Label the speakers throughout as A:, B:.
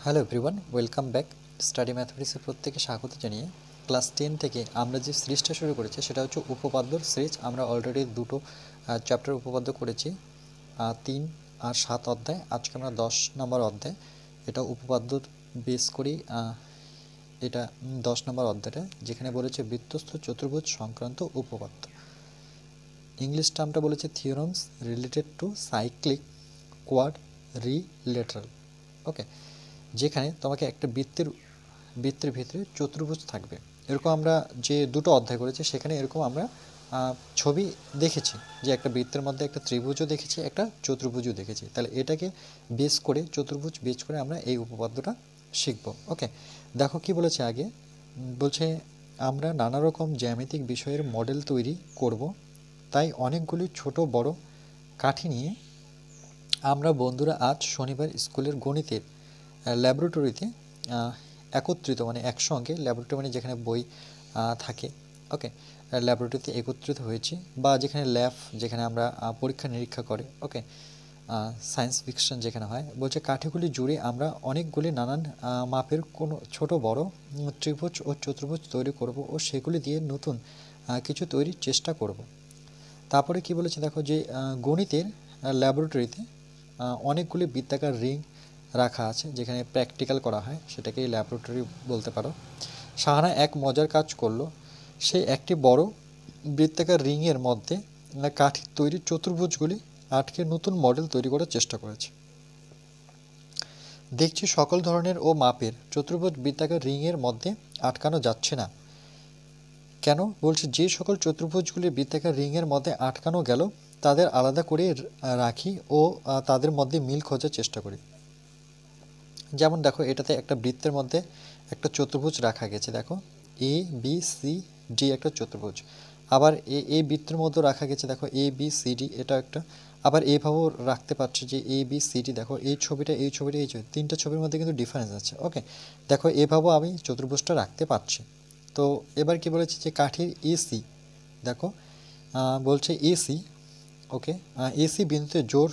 A: Hello everyone, welcome back. Study ম্যাথমেটিক্সের প্রত্যেকে স্বাগত জানিয়ে ক্লাস 10 থেকে আমরা যে সিরিজটা শুরু করেছি সেটা হচ্ছে উপপাদ্যর সিরিজ। আমরা অলরেডি দুটো চ্যাপ্টার উপপাদ্য করেছি, 3 আর 7 অধ্যায়। আজকে আমরা 10 নম্বর অধ্যায়, এটা উপপাদ্যর বেস করি। এটা 10 নম্বর অধ্যায়টা, যেখানে বলেছে বৃত্তস্থ চতুর্ভুজ সংক্রান্ত উপপাদ্য। ইংলিশ টার্মটা বলেছে থিওরামস রিলেটেড টু সাইক্লিক কোয়াডরিলেটারাল। ওকে, যেখানে তোমাকে একটা বৃত্তের ভিতরে চতুর্ভুজ থাকবে। এরকম আমরা যে দুটো অধ্যায় করেছি সেখানে এরকম আমরা ছবি দেখেছি, যে একটা বৃত্তের মধ্যে একটা ত্রিভুজও দেখেছি, একটা চতুর্ভুজও দেখেছি। তাহলে এটাকে বেস করে, চতুর্ভুজ বেস করে আমরা এই উপপাদ্যটা শিখব। ওকে, দেখো কি বলেছে আগে। বলছে আমরা নানা রকম জ্যামিতিক বিষয়ের মডেল তৈরি করব, তাই অনেকগুলি ছোট বড় কাঠি নিয়ে আমরা বন্ধুরা আজ শনিবার স্কুলের গণিতের ল্যাবরেটরিতে একত্রিত, মানে একসঙ্গে, ল্যাবরেটরি মানে যেখানে বই থাকে, ওকে, ল্যাবরেটরিতে একত্রিত হয়েছি, বা যেখানে ল্যাব, যেখানে আমরা পরীক্ষা নিরীক্ষা করে, ওকে, সায়েন্স ফিকশন যেখানে হয়। বলছে কাঠিগুলি জুড়ে আমরা অনেকগুলি নানান মাপের কোনো ছোট বড় ত্রিভুজ ও চতুর্ভুজ তৈরি করব ও সেগুলি দিয়ে নতুন কিছু তৈরির চেষ্টা করব। তারপরে কি বলেছে দেখো, যে গণিতের ল্যাবরেটরিতে অনেকগুলি বৃত্তাকার রিং রাখা আছে, যেখানে প্র্যাকটিক্যাল করা হয়, সেটাকেই ল্যাবরেটরি বলতে পারো। শাহানা এক মজার কাজ করলো, সে একটি বড় বৃত্তাকার রিংয়ের মধ্যে কাঠের তৈরি চতুর্ভুজগুলি আটকে নতুন মডেল তৈরি করার চেষ্টা করেছে। দেখছি সকল ধরনের ও মাপের চতুর্ভুজ বৃত্তাকার রিংয়ের মধ্যে আটকানো যাচ্ছে না। কেন? বলছে যে সকল চতুর্ভুজগুলি বৃত্তাকার রিংয়ের মধ্যে আটকানো গেল তাদের আলাদা করে রাখি ও তাদের মধ্যে মিল খোঁজার চেষ্টা করি। যেমন দেখো, এটাতে একটা বৃত্তের মধ্যে একটা চতুর্ভুজ রাখা গেছে, দেখো এ বি সি ডি একটা চতুর্ভুজ। আবার এই বৃত্তের মধ্যে রাখা গেছে, দেখো এ বি সি ডি, এটা একটা। আবার এইভাবেও রাখতে পারছি যে এ বি সি ডি, দেখো এই ছবিটা এই ছবিটা এই ছবি, তিনটা ছবির মধ্যে কিন্তু ডিফারেন্স আছে। ওকে, দেখো এভাবেও আমি চতুর্ভুজটা রাখতে পারছি। তো এবার কি বলেছে, যে কাঠির এসি, দেখো বলছে এসি, ওকে, এসি বিন্দুতে জোর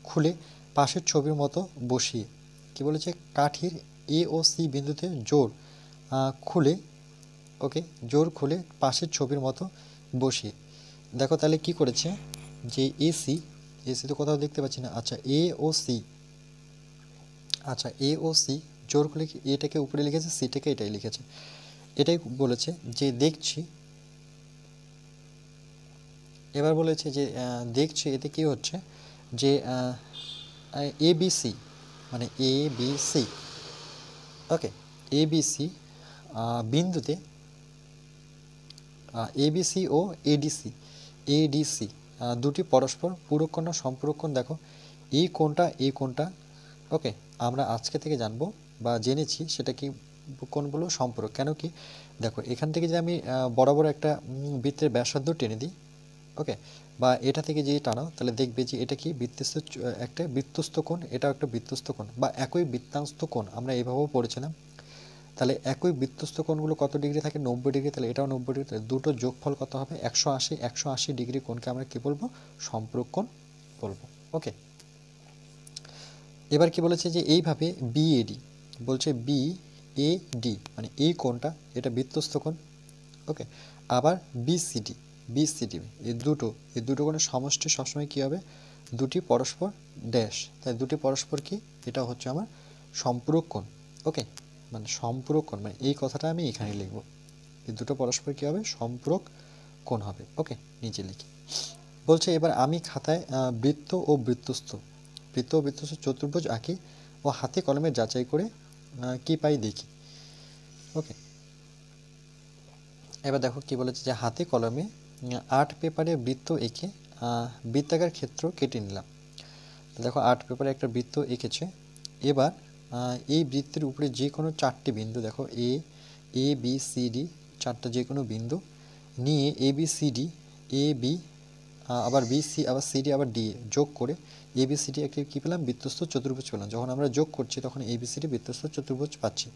A: খুলে পাশের ছবির মতো বসিয়ে, কি বলেছে, কাঠির এ ও সি বিন্দুতে জোর খুলে, ওকে, জোর খুলে পাশের ছবির মতো বসিয়ে। দেখো তাহলে কি করেছে, যে এসি, এসি তো কোথাও দেখতে পাচ্ছি না। আচ্ছা এ ও সি, আচ্ছা এ ও সি জোর খুলে এটাকে উপরে লিখেছে, সিটাকে এটাই লিখেছে। এটাই বলেছে যে দেখছি, এবার বলেছে যে দেখছি এতে কি হচ্ছে, যে এ বি সি, মানে এ বি সি, ওকে, এ বি সি বিন্দুতে এবিসি ও এডিসি, এডিসি দুটি পরস্পর পূরক কোণ, সম্পূরক কোণ। দেখো এই কোণটা, এই কোণটা, ওকে, আমরা আজকে থেকে জানবো বা জেনেছি সেটা কি কোণ বলো, সম্পূরক। কেন কি, দেখো এখান থেকে যে আমি বরাবর একটা বৃত্তের ব্যাসার্ধ টেনে দিই, ওকে, বা এটা থেকে যে টানো, তাহলে দেখবে যে এটা কি বৃত্তস্থ, একটা বৃত্তস্থ কোণ, এটাও একটা বৃত্তস্থ কোণ বা একই বৃত্তাংশ কোণ, আমরা এভাবেও পড়েছিলাম। তাহলে একই বৃত্তস্থ কোণগুলো কত ডিগ্রি থাকে, 90 ডিগ্রি। তাহলে এটাও 90 ডিগ্রি, তাহলে দুটো যোগফল কত হবে, 180। 180 ডিগ্রি কোণকে আমরা কি বলবো, সম্পূরক কোণ বলবো। ওকে, এবার কি বলেছে, যে এইভাবে বিএডি, বলছে বিএডি মানে এই কোণটা, এটা বৃত্তস্থ কোণ, ওকে। আবার বিসিডি, বিসিডি এই দুটো কোণের সমষ্টি সবসময় কি হবে, দুটি পরস্পর ড্যাশ, তাই দুটি পরস্পর কি, এটা হচ্ছে আমার সম্পূরক কোণ। ওকে, মানে সম্পূরক কোণ, মানে এই কথাটা আমি এখানে লিখব, এই দুটো পরস্পর কি হবে, সম্পূরক কোণ হবে। ওকে, নিচে লিখি। বলছে এবার আমি খাতায় বৃত্ত ও বৃত্তস্থ চতুর্ভুজ আঁকি ও হাতে কলমে যাচাই করে কি পাই দেখি। ওকে, এবার দেখো কি বলেছে, যে হাতে কলমে আর্ট পেপারে বৃত্ত এঁকে বৃত্তাকার ক্ষেত্র কেটে নিলাম। দেখো আর্ট পেপারে একটা বৃত্ত এঁকেছে। এবার এই বৃত্তের উপরে যে কোনো চারটি বিন্দু, দেখো এ বি সি ডি, চারটা যে কোনো বিন্দু নিয়ে এ B C D, A B আবার বি সি আবার সি ডি আবার ডি যোগ করে এ বি সি ডি একটি কী পেলাম, বৃত্তস্থ চতুর্ভুজ পেলাম। যখন আমরা যোগ করছি তখন এ বি সি ডি বৃত্তস্থ চতুর্ভুজ পাচ্ছি।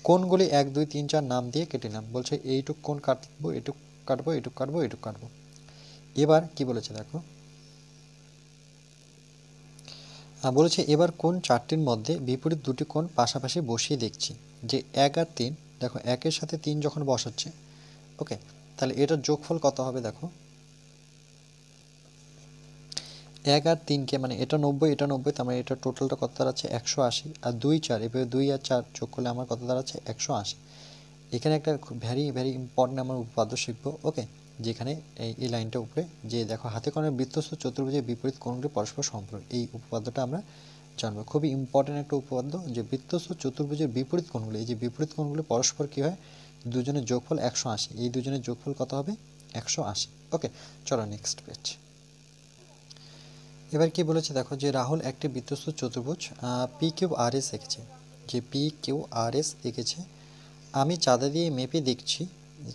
A: কোণগুলি 1 2 3 4 নাম দিয়ে কেটে নিলাম। বলছে এইটুক কোণ কাটবো, এটুক কাটবো, এটুক কাটবো, এটুক কাটবো। এবার কি বলেছে দেখো, বলেছে এবার কোন চারটির মধ্যে বিপরীত দুটি কোণ পাশাপাশি বসিয়ে দেখছি, যে 1 আর 3, দেখো 1-এর সাথে 3 যখন বসাচ্ছে, ওকে, তাহলে এটার যোগফল কত হবে? দেখো 1 আর 3কে মানে এটা 90 এটা 90, তার মানে এটা টোটালটা কত দাঁড়াচ্ছে? 180। আর 2 4, এভাবে 2 আর 4 যোগ করলে আমার কত দাঁড়াচ্ছে? 180। এখানে একটা ভেরি ভেরি ইম্পর্টেন্ট আমার উপপাদ্য শিখবো, ওকে, যেখানে এই লাইনটা উপরে যে দেখো হাতে কণার বৃত্তস্থ চতুর্ভুজের বিপরীত কোণগুলি পরস্পর সম্পূরক, এই উপপাদ্যটা আমরা জানবো। খুবই ইম্পর্টেন্ট একটা উপপাদ্য, যে বৃত্তস্থ চতুর্ভুজের বিপরীত কোণগুলি, এই যে বিপরীত কোণগুলি পরস্পর কী হয়? দুজনের যোগফল 180, এই দুজনের যোগফল কত হবে? 180। ওকে, চলো নেক্সট পেজ। এবার কি বলেছে দেখো, যে রাহুল একটি বৃত্তস্থ চতুর্ভুজ পি কিউ আর এস এঁকেছে, যে পি কিউ আর এস এঁকেছে। আমি চাঁদা দিয়ে মেপে দেখছি,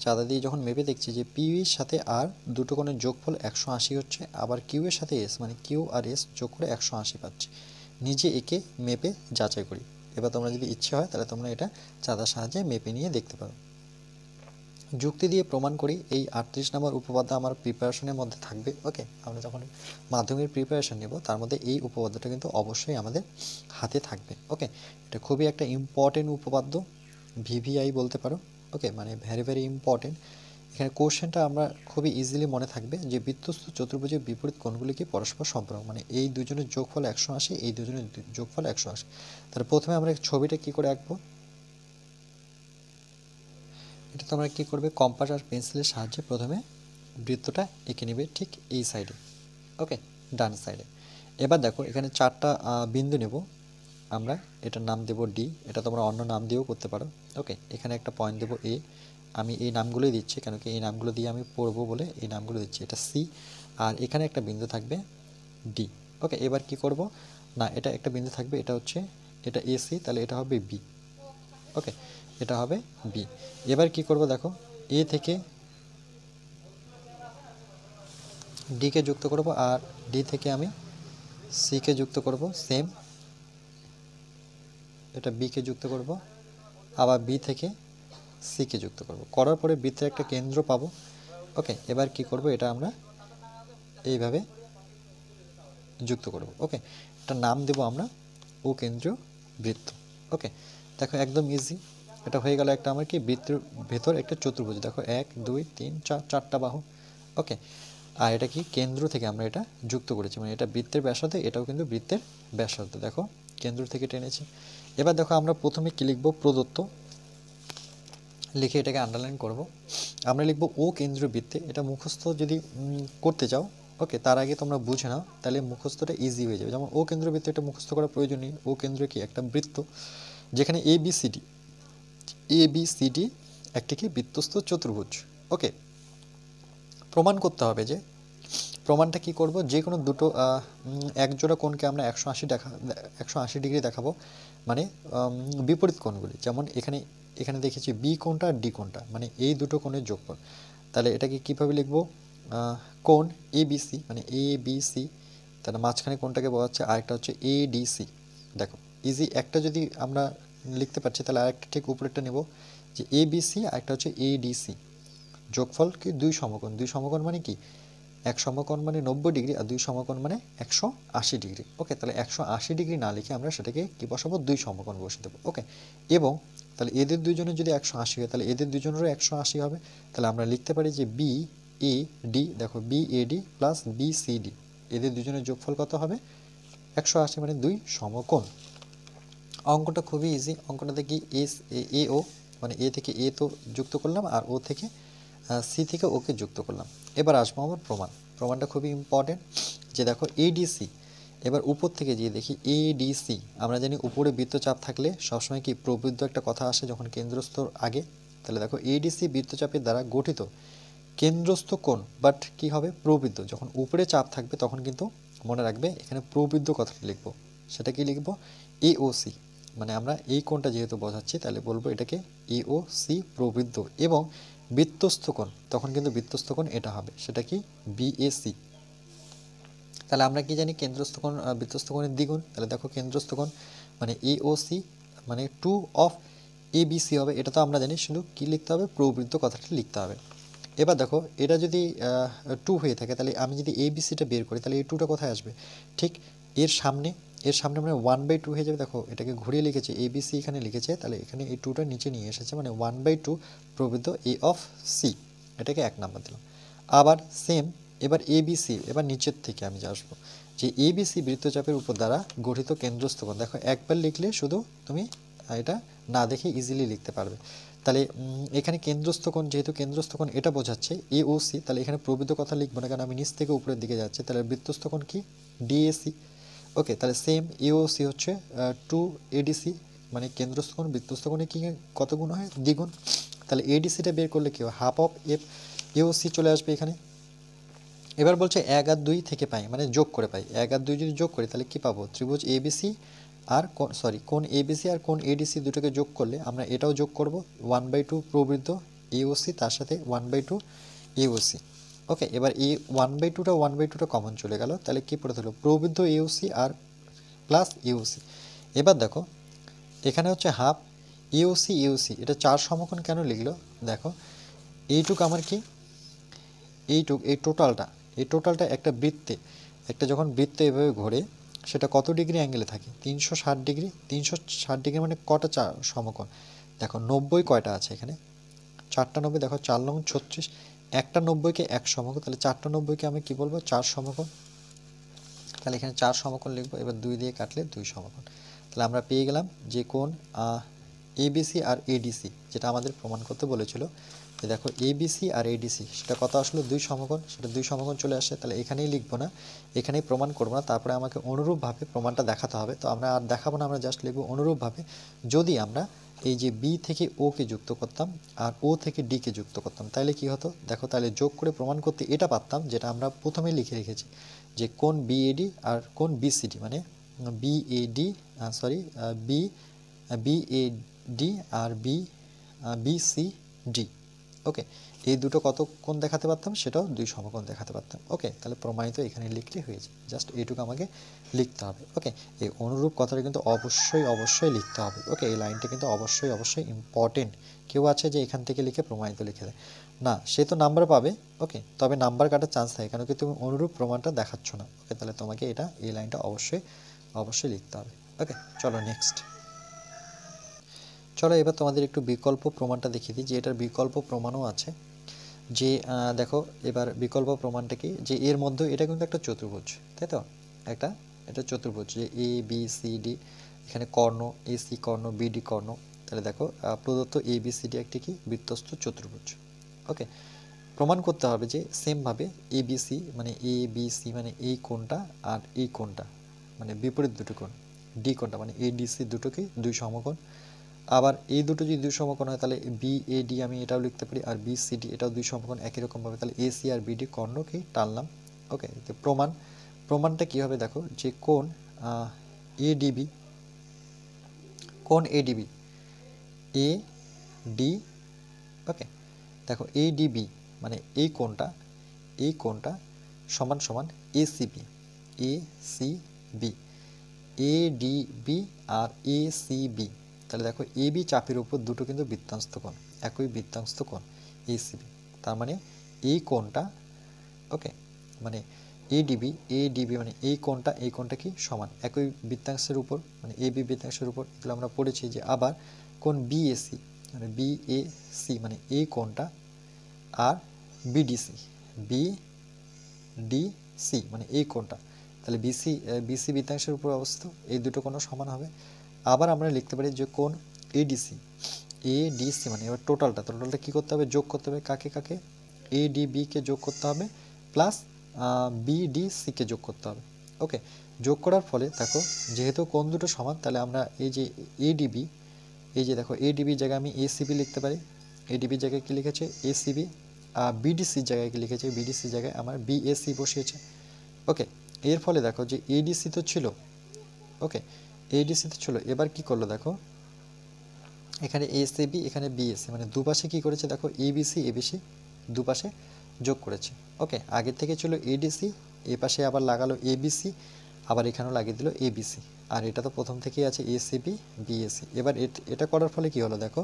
A: চাঁদা দিয়ে যখন মেপে দেখছি যে পি এর সাথে আর দুটো কোণের যোগফল 180 হচ্ছে, আবার কিউ এর সাথে এস মানে কিউ আর এস যোগ করে 180 পাচ্ছি। নিজে একে মেপে যাচাই করি। এবার তোমরা যদি ইচ্ছে হয় তাহলে তোমরা এটা চাঁদার সাহায্যে মেপে নিয়ে দেখতে পারো। যুক্তি দিয়ে প্রমাণ করি, এই 38 নম্বর উপপাদ্য আমার প্রিপারেশনের মধ্যে থাকবে, ওকে। আমরা যখন মাধ্যমিক প্রিপারেশন নেব তার মধ্যে এই উপপাদ্যটা কিন্তু অবশ্যই আমাদের হাতে থাকবে, ওকে। এটা খুবই একটা ইম্পর্টেন্ট উপপাদ্য, ভিভিআই বলতে পারো, ওকে, মানে ভেরি ভেরি ইম্পর্টেন্ট। এখানে কোশ্চেনটা আমরা খুবই ইজিলি মনে থাকবে, যে বৃত্তস্থ চতুর্ভুজের বিপরীত কোণগুলি কি পরস্পর সম্পূরক, মানে এই দুজনের যোগফল 180, এই দুজনের যোগফল 180। তাহলে প্রথমে আমরা ছবিটা কি করে আঁকবো? এটা তোমরা কী করবে? কম্পাস আর পেন্সিলের সাহায্যে প্রথমে বৃত্তটা এঁকে নেবে ঠিক এই সাইডে, ওকে, ডান সাইডে। এবার দেখো এখানে 4টা বিন্দু নেব আমরা, এটার নাম দেব ডি, এটা তোমরা অন্য নাম দিয়েও করতে পারো, ওকে। এখানে একটা পয়েন্ট দেব এ, আমি এই নামগুলোই দিচ্ছি কেন কি এই নামগুলো দিয়ে আমি পড়বো বলে এই নামগুলো দিচ্ছি। এটা সি, আর এখানে একটা বিন্দু থাকবে ডি, ওকে। এবার কি করব না, এটা একটা বিন্দু থাকবে, এটা হচ্ছে এটা এসি, তাহলে এটা হবে বি, ওকে, এটা হবে বি। এবার কি করব দেখো, এ থেকে ডিকে যুক্ত করব, আর ডি থেকে আমি সিকে যুক্ত করব, সেম এটা বিকে যুক্ত করব, আবার বি থেকে সিকে যুক্ত করব, করার পরে বৃত্তের একটা কেন্দ্র পাবো, ওকে। এবার কি করব, এটা আমরা এইভাবে যুক্ত করব, ওকে। এটা নাম দেব আমরা ও কেন্দ্রীয় বৃত্ত, ওকে। দেখো একদম ইজি, এটা হয়ে গেল একটা আমার কি বৃত্তের ভেতর একটা চতুর্ভুজ, দেখো 1 2 3 4, 4টা বাহু, ওকে। আর এটা কি কেন্দ্র থেকে আমরা এটা যুক্ত করেছি, মানে এটা বৃত্তের ব্যাসার্ধ, এটাও কিন্তু বৃত্তের ব্যাসার্ধ, দেখো কেন্দ্র থেকে টেনেছি। এবার দেখো আমরা প্রথমে কি লিখব? প্রদত্ত, লিখে এটাকে আন্ডারলাইন করব। আমরা লিখব ও কেন্দ্রীয় বৃত্তে, এটা মুখস্থ যদি করতে চাও, ওকে, তার আগে তোমরা বুঝে নাও, তাহলে মুখস্থটা ইজি হয়ে যাবে। যেমন ও কেন্দ্রীয় বৃত্তে এটা মুখস্থ করার প্রয়োজন নেই। ও কেন্দ্র কি একটা বৃত্ত, যেখানে এবিসিডি একটি কি বৃত্তস্থ চতুর্ভুজ, ওকে। প্রমাণ করতে হবে, যে প্রমাণটা কি করব, যে কোনো দুটো এক জোড়া কোণকে আমরা 180 ডিগ্রি দেখাবো, মানে বিপরীত কোণগুলি, যেমন এখানে এখানে দেখেছি বি কোণটা আর ডি কোণটা, মানে এই দুটো কোণের যোগফল। তাহলে এটাকে কীভাবে লিখবো? কোণ এবিসি, মানে এবিসি, তাহলে মাঝখানে কোণটাকে বোঝাচ্ছে, আরেকটা হচ্ছে এডিসি। দেখো ইজি, একটা যদি আমরা লিখতে পারছি, তাহলে আরেকটা ঠিক উপরেরটা নেব, যে এবিসি, আরেকটা হচ্ছে এডিসি, যোগফল কি 2 সমকোণ। 2 সমকোণ মানে কি, এক সমকোণ মানে 90 ডিগ্রি, আর 2 সমকোণ মানে 180 ডিগ্রি, ওকে। তাহলে 180 ডিগ্রি না লিখে আমরা সেটাকে কি বসাবো? 2 সমকোণ বসে দেবো, ওকে। এবং তাহলে এদের দুজনের যদি 180 হয়, তাহলে এদের দুজনেরও 180 হবে। তাহলে আমরা লিখতে পারি যে বি এ ডি, দেখো B A D plus B C D, এদের দুজনের যোগফল কত হবে? 180, মানে 2 সমকোণ। অঙ্কটা খুবই ইজি, অঙ্কটাতে কি এ ও, মানে এ থেকে এ তো যুক্ত করলাম, আর ও থেকে সি থেকে ওকে যুক্ত করলাম। এবার আসবো আমার প্রমাণটা খুবই ইম্পর্টেন্ট, যে দেখো এডিসি, এবার উপর থেকে যে দেখি এডিসি, আমরা জানি উপরে বৃত্তচাপ থাকলে সবসময় কি প্রবৃদ্ধ একটা কথা আসে যখন কেন্দ্রস্থ আগে। তাহলে দেখো এডিসি বৃত্তচাপের দ্বারা গঠিত কেন্দ্রস্থ কোণ, বাট কি হবে? প্রবৃদ্ধ। যখন উপরে চাপ থাকবে তখন কিন্তু মনে রাখবে এখানে প্রবৃদ্ধ কথাটি লিখবো, সেটা কি লিখবো? এওসি, মানে আমরা এই কোণটা যেহেতু বোঝাচ্ছি, তাহলে বলবো এটাকে এওসি প্রবৃদ্ধ। এবং বৃত্তস্থ কোণ, তখন কিন্তু বৃত্তস্থ কোণ এটা হবে, সেটা কি? বিএসি। তাহলে আমরা কি জানি? কেন্দ্রস্থ কোণ বৃত্তস্থ কোণের দ্বিগুণ। তাহলে দেখো কেন্দ্রস্থ কোণ মানে এওসি মানে 2 অফ এবিসি হবে, এটা তো আমরা জানি, শুধু কি লিখতে হবে? প্রবৃদ্ধ কথাটি লিখতে হবে। এবার দেখো এটা যদি 2 হয়ে থাকে, তাহলে আমি যদি এবিসিটা বের করি, তাহলে এই 2টা কোথায় আসবে? ঠিক এর সামনে, এর সামনে মানে 1/2 হয়ে যাবে। দেখো এটাকে ঘুরিয়ে লিখেছে ABC এখানে লিখেছে, তাহলে এখানে এই 2টা নিচে নিয়ে এসেছে, মানে 1/2 প্রবৃদ্ধ A অফ C, এটাকে 1 নাম্বার দিলাম। আবার সেম এবার ABC, এবার নিচের থেকে আমি যে আসবো যে ABC বৃত্তচাপের উপর দ্বারা গঠিত কেন্দ্রস্থ কোণ। দেখো একবার লিখলে শুধু তুমি এটা না দেখে ইজিলি লিখতে পারবে। তাহলে এখানে কেন্দ্রস্থ কোণ, যেহেতু কেন্দ্রস্থ কোণ এটা বোঝাচ্ছে AOC, তাহলে এখানে প্রবৃদ্ধ কথা লিখবো না, কারণ আমি নিচ থেকে উপরের দিকে যাচ্ছি। তাহলে বৃত্তস্থ কোণ কি DAC। ওকে, তাহলে সেম AOC হচ্ছে 2ADC, মানে কেন্দ্রস্থ কোণ বৃত্তস্থ কোণে কি কত গুণ হয়, দ্বিগুণ। তাহলে ADCটা বের করলে কি হয়, হাফ অফ AOC চলে আসবে এখানে। এবার বলছে 1 আর 2 থেকে পাই, মানে যোগ করে পাই। 1 আর 2 যদি যোগ করি তাহলে কি পাবো, ত্রিভুজ ABC আর কোণ ABC আর কোণ ADC দুটোকে যোগ করলে আমরা এটাও যোগ করব 1/2 প্রবৃদ্ধ AOC, তার সাথে 1/2 AOC। ওকে, এবার এই 1/2টা কমন চলে গেল, তাহলে কি পড়ে থাকলো, প্রবৃদ্ধ AOC আর প্লাস AOC। এবার দেখো এখানে হচ্ছে হাফ AOC, এটা 4 সমকোণ কেন লিখলো, দেখো এইটুক আমার কি, এই টোটালটা একটা বৃত্তে, একটা যখন বৃত্তে এভাবে ঘোরে সেটা কত ডিগ্রি অ্যাঙ্গেলে থাকে, 360 ডিগ্রি। 360 ডিগ্রি মানে কটা সমকোণ, দেখো 90 কয়টা আছে এখানে, 4টা 90, দেখো 4 লং 36, একটা 90কে 1 সমকোণ, তাহলে 4টা 90কে আমি কি বলবো, 4 সমকোণ। তাহলে এখানে 4 সমকোণ লিখবো, এবার 2 দিয়ে কাটলে 2 সমকোণ। তাহলে আমরা পেয়ে গেলাম যে কোণ ABC আর ADC, যেটা আমাদের প্রমাণ করতে বলেছিল। দেখো ABC আর ADC সেটা কত আসলো, 2 সমকোণ, সেটা 2 সমকোণ চলে আসে। তাহলে এখানেই লিখবো না, এখানেই প্রমাণ করবো না, তারপরে আমাকে অনুরূপভাবে প্রমাণটা দেখাতে হবে। তো আমরা আর দেখাবো না, আমরা জাস্ট লিখবো অনুরূপভাবে। যদি আমরা এই যে B থেকে O কে যুক্ত করতাম আর O থেকে D কে যুক্ত করতাম, তাহলে কি হতো, দেখো তাহলে যোগ করে প্রমাণ করতে এটা পারতাম, যেটা আমরা প্রথমেই লিখে রেখেছি, যে কোণ BAD আর কোণ BCD, মানে BAD BAD আর BCD। ওকে, এই দুটো কত কোণ দেখাতে পারতাম, সেটাও 2 সমকোণ দেখাতে পারতাম। ওকে, তাহলে প্রমাণিত এখানে লিখলে হয়েছে, জাস্ট এইটুকু আমাকে লিখতে হবে। ওকে, এই অনুরূপ কথাটা কিন্তু অবশ্যই লিখতে হবে। ওকে, এই লাইনটা কিন্তু অবশ্যই ইম্পর্টেন্ট। কেউ আছে যে এখান থেকে লিখে প্রমাণিত লিখে দেয় না, সে তো নাম্বার পাবে। ওকে, তবে নাম্বার কাটার চান্স থাকে, কারণ কি তুমি অনুরূপ প্রমাণটা দেখাচ্ছ না। ওকে, তাহলে তোমাকে এই লাইনটা অবশ্যই লিখতে হবে। ওকে, চলো নেক্সট। চলো এবার তোমাদের একটু বিকল্প প্রমাণটা দেখিয়ে দিই, যে এটার বিকল্প প্রমাণও আছে। যে দেখো এবার বিকল্প প্রমাণটা কি, যে এর মধ্যে এটা কিন্তু একটা চতুর্ভুজ, তাই তো, এটা চতুর্ভুজ, যে ABCD, এখানে কর্ণ AC কর্ণ BD কর্ণ। তাহলে দেখো প্রদত্ত ABCD একটি কি বৃত্তস্থ চতুর্ভুজ। ওকে, প্রমাণ করতে হবে যে সেমভাবে ABC মানে এই কোণটা আর এই কোণটা, মানে বিপরীত দুটো কোণ, D কোণটা মানে ADC দুটোকেই 2 সমকোণ। আবার এই দুটো যদি 2 সমকোণ হয় তাহলে BAD আমি এটাও লিখতে পারি, আর BCD এটাও 2 সমকোণ একই রকম ভাবে, তাহলে AC আর BD কর্ণকেই টানলাম। ওকে, তো প্রমাণটা কি হবে, দেখো যে কোণ ADB ওকে, দেখো ADB মানে এই কোণটা সমান সমান ACB ADB আর ACB। তাহলে দেখো AB চাপের উপর দুটো কিন্তু বৃত্তাংশ কোণ, একই বৃত্তাংশ কোণ ACB। তার মানে এই কোণটা, ওকে, মানে ADB মানে এই কোণটা কি সমান একই বৃত্তাংশের উপর, মানে AB বৃত্তাংশের উপর। এগুলো আমরা পড়েছি। যে আবার কোণ BAC মানে এই কোণটা আর BDC মানে এই কোণটা, তাহলে BC বৃত্তাংশের উপর অবস্থিত, এই দুটো কোণ সমান হবে। আবার আমরা লিখতে পারি যে কোণ ADC মানে এবার টোটালটা কি করতে হবে, যোগ করতে হবে, কাকে ADB কে যোগ করতে হবে প্লাস BDC কে যোগ করতে হবে। ওকে, যোগ করার ফলে দেখো যেহেতু কোণ দুটো সমান, তাহলে আমরা এই যে ADB, এই যে দেখো ADB জায়গায় আমি ACB লিখতে পারি, ADB জায়গায় কি লিখেছে ACB, BDC জায়গায় কি লিখেছে, BDC জায়গায় আমার BAC বসিয়েছে। ওকে, এর ফলে দেখো যে ADC তো ছিল, ওকে, ADC তো ছিল, এবার কি করলো দেখো এখানে ACB এখানে BAC, মানে দুপাশে কি করেছে দেখো ABC দুপাশে যোগ করেছে। ওকে, আগে থেকে ছিল ADC, এই পাশে আবার লাগালো ABC, আবার এখানেও লাগিয়ে দিল ABC, আর এটা তো প্রথম থেকেই আছে ACB BAC। এবার এটা করার ফলে কি হলো দেখো,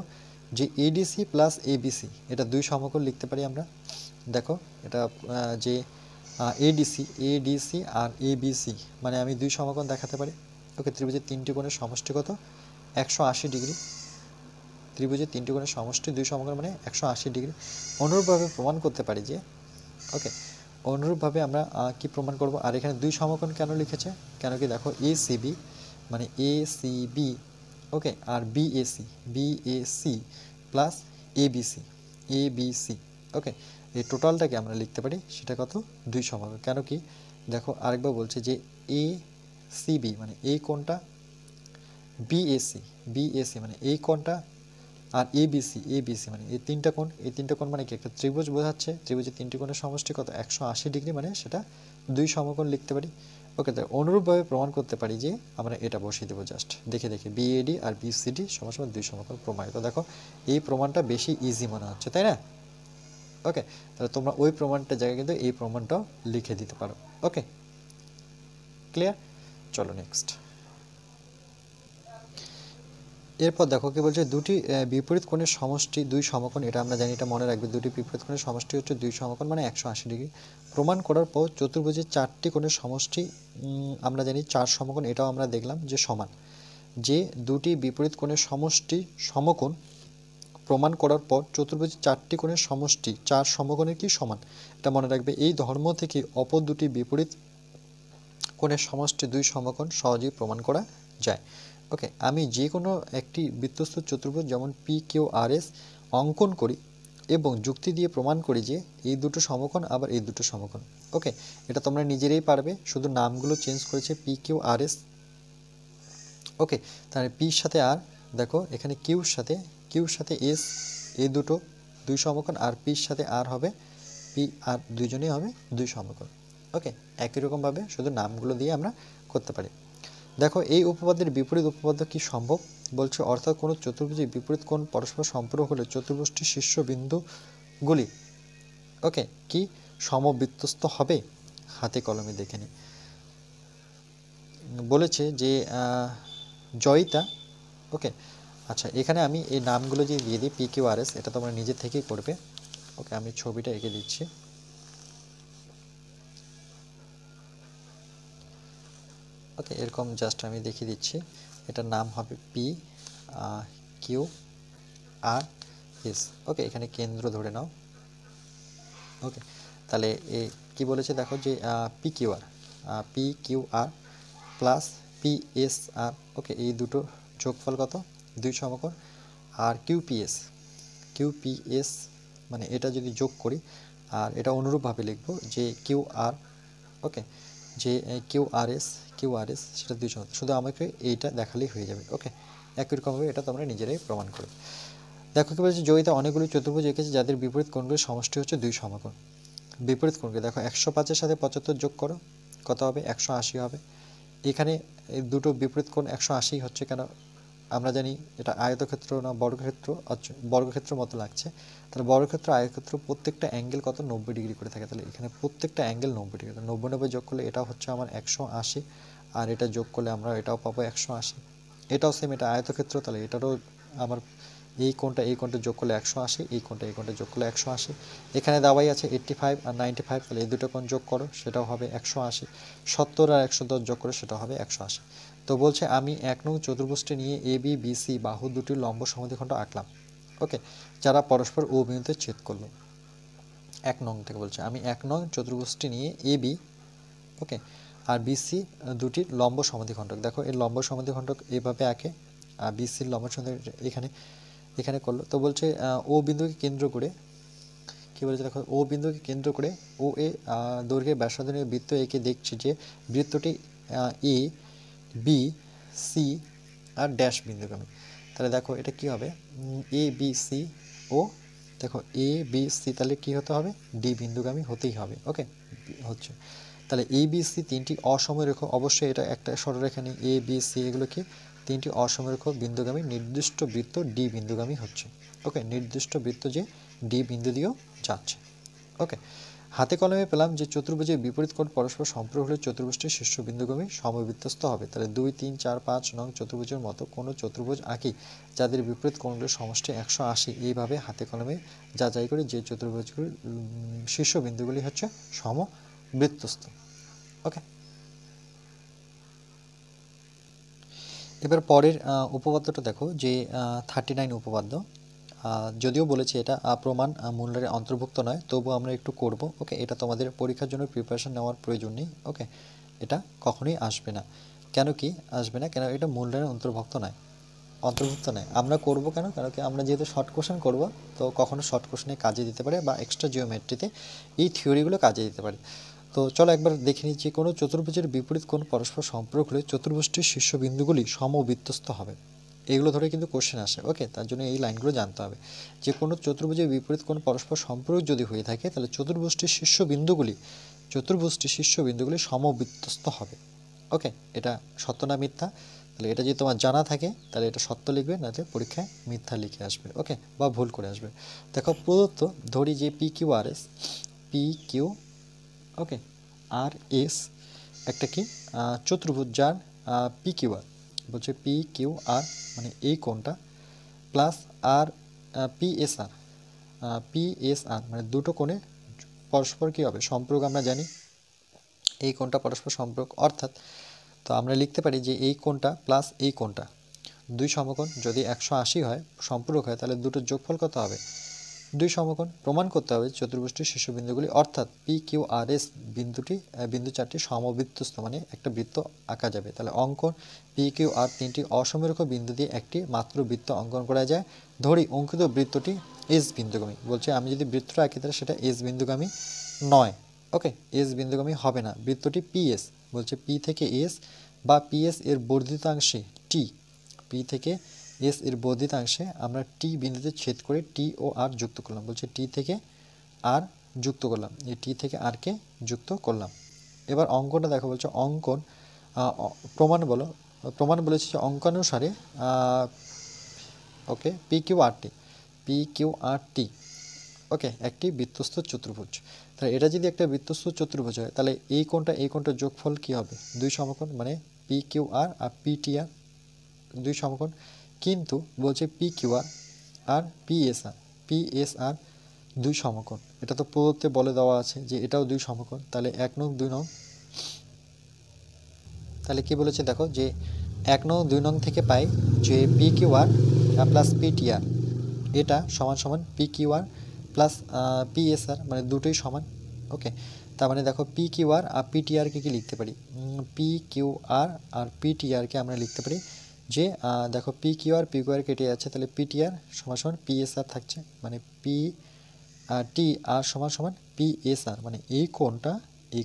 A: যে ADC প্লাস ABC এটা 2 সমকোণ লিখতে পারি আমরা। দেখো এটা যে ADC আর ABC মানে আমি 2 সমকোণ দেখাতে পারি। ওকে, ত্রিভুজের তিনটি কোণের সমষ্টি কত? 180 ডিগ্রি। ত্রিভুজের তিনটি কোণের সমষ্টি দুই সমকোণ মানে 180 ডিগ্রি। অনুরূপভাবে প্রমাণ করতে পারি যে, ওকে, অনুরূপভাবে আমরা কি প্রমাণ করব? আর এখানে দুই সমকোণ কেন লিখেছে? কেন কি দেখো এসিবি মানে এসিবি, ওকে, আর BAC BAC plus ABC ABC, okay, এই টোটালটাকে আমরা লিখতে পারি সেটা কত? দুই সমকোণ। কেন কি দেখো আরেকবার বলছে যে এ সিবি মানে এই কোণটা, বিএসি বিএসি মানে এই কোণটা, আর এবিসি এবিসি মানে এই তিনটা কোণ। এই তিনটা কোণ মানে কি? একটা ত্রিভুজ বোঝাচ্ছে। ত্রিভুজের তিনটি কোণের সমষ্টি কত? 180 ডিগ্রি, মানে সেটা দুই সমকোণ লিখতে পারি। ওকে, তাই অনুরূপভাবে প্রমাণ করতে পারি যে আমরা এটা বসিয়ে দেবো জাস্ট দেখে দেখে, বিএডি আর বিসিডি সমান সমান দুই সমকোণ প্রমাণিত। দেখো এই প্রমাণটা বেশি ইজি মনে হচ্ছে, তাই না? ওকে, তাহলে তোমরা ওই প্রমাণটার জায়গায় কিন্তু এই প্রমাণটাও লিখে দিতে পারো। ওকে, ক্লিয়ার? চলো নেক্সট। এরপর দেখো কি বলছে, দুটি বিপরীত কোণের সমষ্টি দুই সমকোণ। এটা আমরা জানি, এটা মনে রাখবে। দুটি বিপরীত কোণের সমষ্টি হচ্ছে দুই সমকোণ মানে 180 ডিগ্রি। প্রমাণ করার পর চতুর্ভুজের চারটি কোণের সমষ্টি আমরা জানি 4 সমকোণ। এটাও আমরা দেখলাম যে সমান। যে দুটি বিপরীত কোণের সমষ্টি সমকোণ প্রমাণ করার পর চতুর্ভুজের চারটি কোণের সমষ্টি 4 সমকোণের কি সমান, এটা মনে রাখবে। এই ধর্ম থেকে অপর দুটি বিপরীত কোণের সমষ্টি দুই সমকোণ সহজেই প্রমাণ করা যায়। ওকে, আমি যে কোনো একটি বৃত্তস্থ চতুর্ভুজ যেমন পি কিউ আর এস অঙ্কন করি এবং যুক্তি দিয়ে প্রমাণ করি যে এই দুটো সমকোণ আবার এই দুটো সমকোণ। ওকে, এটা তোমরা নিজেরাই পারবে, শুধু নামগুলো চেঞ্জ করেছে পি কিউ আর এস। ওকে, তাহলে পির সাথে আর, দেখো এখানে কিউর সাথে এস, এই দুটো দুই সমকোণ, আর পির সাথে আর হবে পি, আর দুইজনেই হবে দুই সমকোণ। ওকে, একই রকমভাবে শুধু নামগুলো দিয়ে আমরা করতে পারি। দেখো এই উপপাদ্যের বিপরীত উপপাদ্য কি সম্ভব? বলছে অর্থাৎ কোনো চতুর্ভুজের বিপরীত কোণ পরস্পর সম্পূরক হলে চতুর্ভুজটির শীর্ষবিন্দুগুলি ওকে কি সমবৃত্তস্থ হবে? হাতে কলমে দেখে নিই। বলেছে যে জয়িতা, ওকে, আচ্ছা এখানে আমি এই নামগুলো যে দিয়ে দিই পি কিউ আর এস, এটা তোমরা নিজে থেকেই করবে। ওকে, আমি ছবিটা এঁকে দিচ্ছি। ওকে, এরকম জাস্ট আমি দেখিয়ে দিচ্ছি। এটার নাম হবে পি কিউ আর এস। ওকে, এখানে কেন্দ্র ধরে নাও। ওকে, তাহলে এ কি বলেছে দেখো যে P Q R plus P S আর, ওকে, এই দুটো যোগফল কত? দুই সমকোণ। আর কিউপিএস মানে এটা যদি যোগ করি, আর এটা অনুরূপভাবে লিখবো যে কিউ আর, ওকে, যে কিউ আর এস সেটা দুই সমকোণ। শুধু আমাকে এইটা দেখালেই হয়ে যাবে। ওকে, একই রকমভাবে এটা তোমরা নিজেরাই প্রমাণ করবে। দেখো কি বলছে, জয়িতা অনেকগুলি চতুর্ভুজ এঁকেছে যাদের বিপরীত কোণগুলির সমষ্টি হচ্ছে দুই সমকোণ। বিপরীত কোণকে দেখো 105-এর সাথে 75 যোগ করো, কত হবে? 180 হবে। এখানে এই দুটো বিপরীত কোণ 180 হচ্ছে কেন? আমরা জানি এটা আয়তক্ষেত্র না বর্গক্ষেত্র, আচ্ছা বর্গক্ষেত্র মতো লাগছে। তাহলে বর্গক্ষেত্র আয়তক্ষেত্র প্রত্যেকটা অ্যাঙ্গেল কত? 90 ডিগ্রি করে থাকে। তাহলে এখানে প্রত্যেকটা অ্যাঙ্গেল 90 ডিগ্রি। 90 যোগ করলে এটা হচ্ছে আমার 180, আর এটা যোগ করলে আমরা এটাও পাবো 180। এটাও সেম, এটা আয়তক্ষেত্র, তাহলে এটারও আমার এই কোণটা যোগ করলে 180, এই কোণটা যোগ করলে 180। এখানে দেওয়াই আছে 85 আর 95, তাহলে এই দুটো কোণ যোগ করো, সেটাও হবে 180। 70 আর 110 যোগ করে সেটা হবে 180। তো বলছে আমি 1 নং চতুর্ভুজটি নিয়ে এ বি বি সি বাহু দুটির লম্ব সমদ্বিখণ্ড আঁকলাম। ওকে, যারা পরস্পর ও বিন্দুতে ছেদ করলো। 1 নং থেকে বলছে আমি 1 নং চতুর্ভুজটি নিয়ে A B, okay, R BC দুটির লম্ব সমদ্বিখণ্ডক। দেখো এর লম্ব সমদ্বিখণ্ডক এইভাবে আঁকে, আর বিসির লম্ব সমদ্বিখণ্ডক এখানে করলো। তো বলছে ও বিন্দুকে কেন্দ্র করে কি বলেছে দেখো, ও বিন্দুকে কেন্দ্র করে ও এ দৈর্ঘ্যের ব্যাসার্ধ নিয়ে বৃত্ত এঁকে দেখছি যে বৃত্তটি এ বি সি আর ড্যাশ বিন্দুগামী। তাহলে দেখো এটা কি হবে? এ বি সি ও, দেখো এ বি সি তাহলে কি হতে হবে? ডি বিন্দুগামী হতেই হবে। ওকে, হচ্ছে। তাহলে এ বি সি তিনটি অসমরেখ, অবশ্যই এটা একটা সরলরেখা নেই, এ বি সি এগুলো কি তিনটি অসমরেখ বিন্দুগামী নির্দিষ্ট বৃত্ত ডি বিন্দুগামী হচ্ছে। ওকে, নির্দিষ্ট বৃত্ত যে ডি বিন্দু দিয়েও যাচ্ছে। ওকে, হাতে কলমে পেলাম যে চতুর্ভুজের বিপরীত কোণ পরস্পর সম্পূরক হলে চতুর্ভুজটির শীর্ষবিন্দুগামী সমবৃত্তস্থ হবে। তাহলে 2, 3, 4, 5 নং চতুর্ভুজের মতো কোনো চতুর্ভুজ আঁকি যাদের বিপরীত কোণগুলির সমষ্টি 180। এইভাবে হাতে কলমে যাচাই করি যে চতুর্ভুজগুলির শীর্ষবিন্দুগুলি হচ্ছে সমবৃত্তস্থ। ওকে, এবার পরের উপপাদ্যটা দেখো যে 39 উপপাদ্য। যদিও বলেছি এটা প্রমাণ মূল্যের অন্তর্ভুক্ত নয়, তবুও আমরা একটু করব। ওকে, এটা তোমাদের পরীক্ষার জন্য প্রিপারেশন নেওয়ার প্রয়োজন নেই। ওকে, এটা কখনোই আসবে না। কেন কি আসবে না? কেন এটা মূল্যের অন্তর্ভুক্ত নয়। আমরা করব কেন? কারণ কি আমরা যেহেতু শর্ট কোশ্চেন করব, তো কখনো শর্ট কোশ্চেনে কাজে দিতে পারে বা এক্সট্রা জিওমেট্রিতে এই থিওরিগুলো কাজে দিতে পারে। তো চলো একবার দেখে নিই যে কোনো চতুর্ভুজের বিপরীত কোণ পরস্পর সম্পর্ক হলে চতুর্ভুজটির শীর্ষবিন্দুগুলি সমবৃত্তস্থ হবে। এগুলো ধরে কিন্তু কোশ্চেন আসে। ওকে, তার জন্য এই লাইনগুলো জানতে হবে যে কোনো চতুর্ভুজের বিপরীত কোণ পরস্পর সম্পর্ক যদি হয়ে থাকে তাহলে চতুর্ভুজটির শীর্ষবিন্দুগুলি সমবৃত্তস্থ হবে। ওকে, এটা সত্য না মিথ্যা? তাহলে এটা যদি তোমার জানা থাকে তাহলে এটা সত্য লিখবে, নাহলে পরীক্ষায় মিথ্যা লিখে আসবে। ওকে, বা ভুল করে আসবে। দেখো প্রদত্ত ধরি যে পি কিউ ওকে আর এস একটা কি চতুর্ভুজ, যার পি কিউ আর বলছে পি কিউ আর মানে এই কোণটা প্লাস আর পিএসআর মানে দুটো কোণে পরস্পর কী হবে সম্পর্ক আমরা জানি। এই কোণটা পরস্পর সম্পর্ক, অর্থাৎ তো আমরা লিখতে পারি যে এই কোণটা প্লাস এই কোণটা দুই সমকোণ। যদি 180 হয় সম্পূরক হয় তাহলে দুটোর যোগফল কত হবে? দুই সমকোণ। প্রমাণ করতে হবে চতুর্ভুজটির শীর্ষবিন্দুগুলি অর্থাৎ পি কিউ আর এস বিন্দু চারটি সমবৃত্তস্থ, মানে একটা বৃত্ত আঁকা যাবে। তাহলে অঙ্কন পি কিউ আর তিনটি অসমরেখ বিন্দু দিয়ে একটি মাত্র বৃত্ত অঙ্কন করা যায়। ধরি অঙ্কিত বৃত্তটি এস বিন্দুগামী। বলছে আমি যদি বৃত্তটা আঁকি তাহলে সেটা এস বিন্দুগামী নয়। ওকে, এস বিন্দুগামী হবে না। বৃত্তটি পিএস, বলছে পি থেকে এস বা পিএস এর বর্ধিতাংশে টি, পি থেকে এস এর বর্ধিতাংশে আমরা টি বিন্দুতে ছেদ করে টি ও আর যুক্ত করলাম। বলছে টি থেকে আর যুক্ত করলাম, এই টি থেকে আরকে যুক্ত করলাম। এবার অঙ্কনটা দেখো, বলছে অঙ্কন প্রমাণ বলেছে যে অঙ্কানুসারে ওকে পি কিউ আর টি ওকে একটি বৃত্তস্থ চতুর্ভুজ। তাহলে এটা যদি একটা বৃত্তস্থ চতুর্ভুজ হয় তাহলে এই কোণটার যোগফল কি হবে? দুই সমকোণ, মানে পি কিউ আর আর পিটিআর দুই সমকোণ। কিন্তু বলছে পি কিউ আর পিএসআর দুই সমকোণ। এটা তো প্রদত্তে বলে দেওয়া আছে যে এটাও দুই সমকোণ। তাহলে 1 নং 2 নং, তাহলে কি বলেছে দেখো যে 1 নং 2 নং থেকে পাই যে P Q R plus PTR এটা সমান সমান P Q R plus PSR, মানে দুটোই সমান। ওকে, তার মানে দেখো পি কিউ আর আর পিটিআরকে কি লিখতে পারি? পি কিউ আর আর পিটিআরকে আমরা লিখতে পারি যে দেখো পি কিউ আর কেটে যাচ্ছে, তাহলে পিটিআর সমান সমান পিএসআর থাকছে, মানে পি টি আর সমান সমান পিএসআর, মানে এই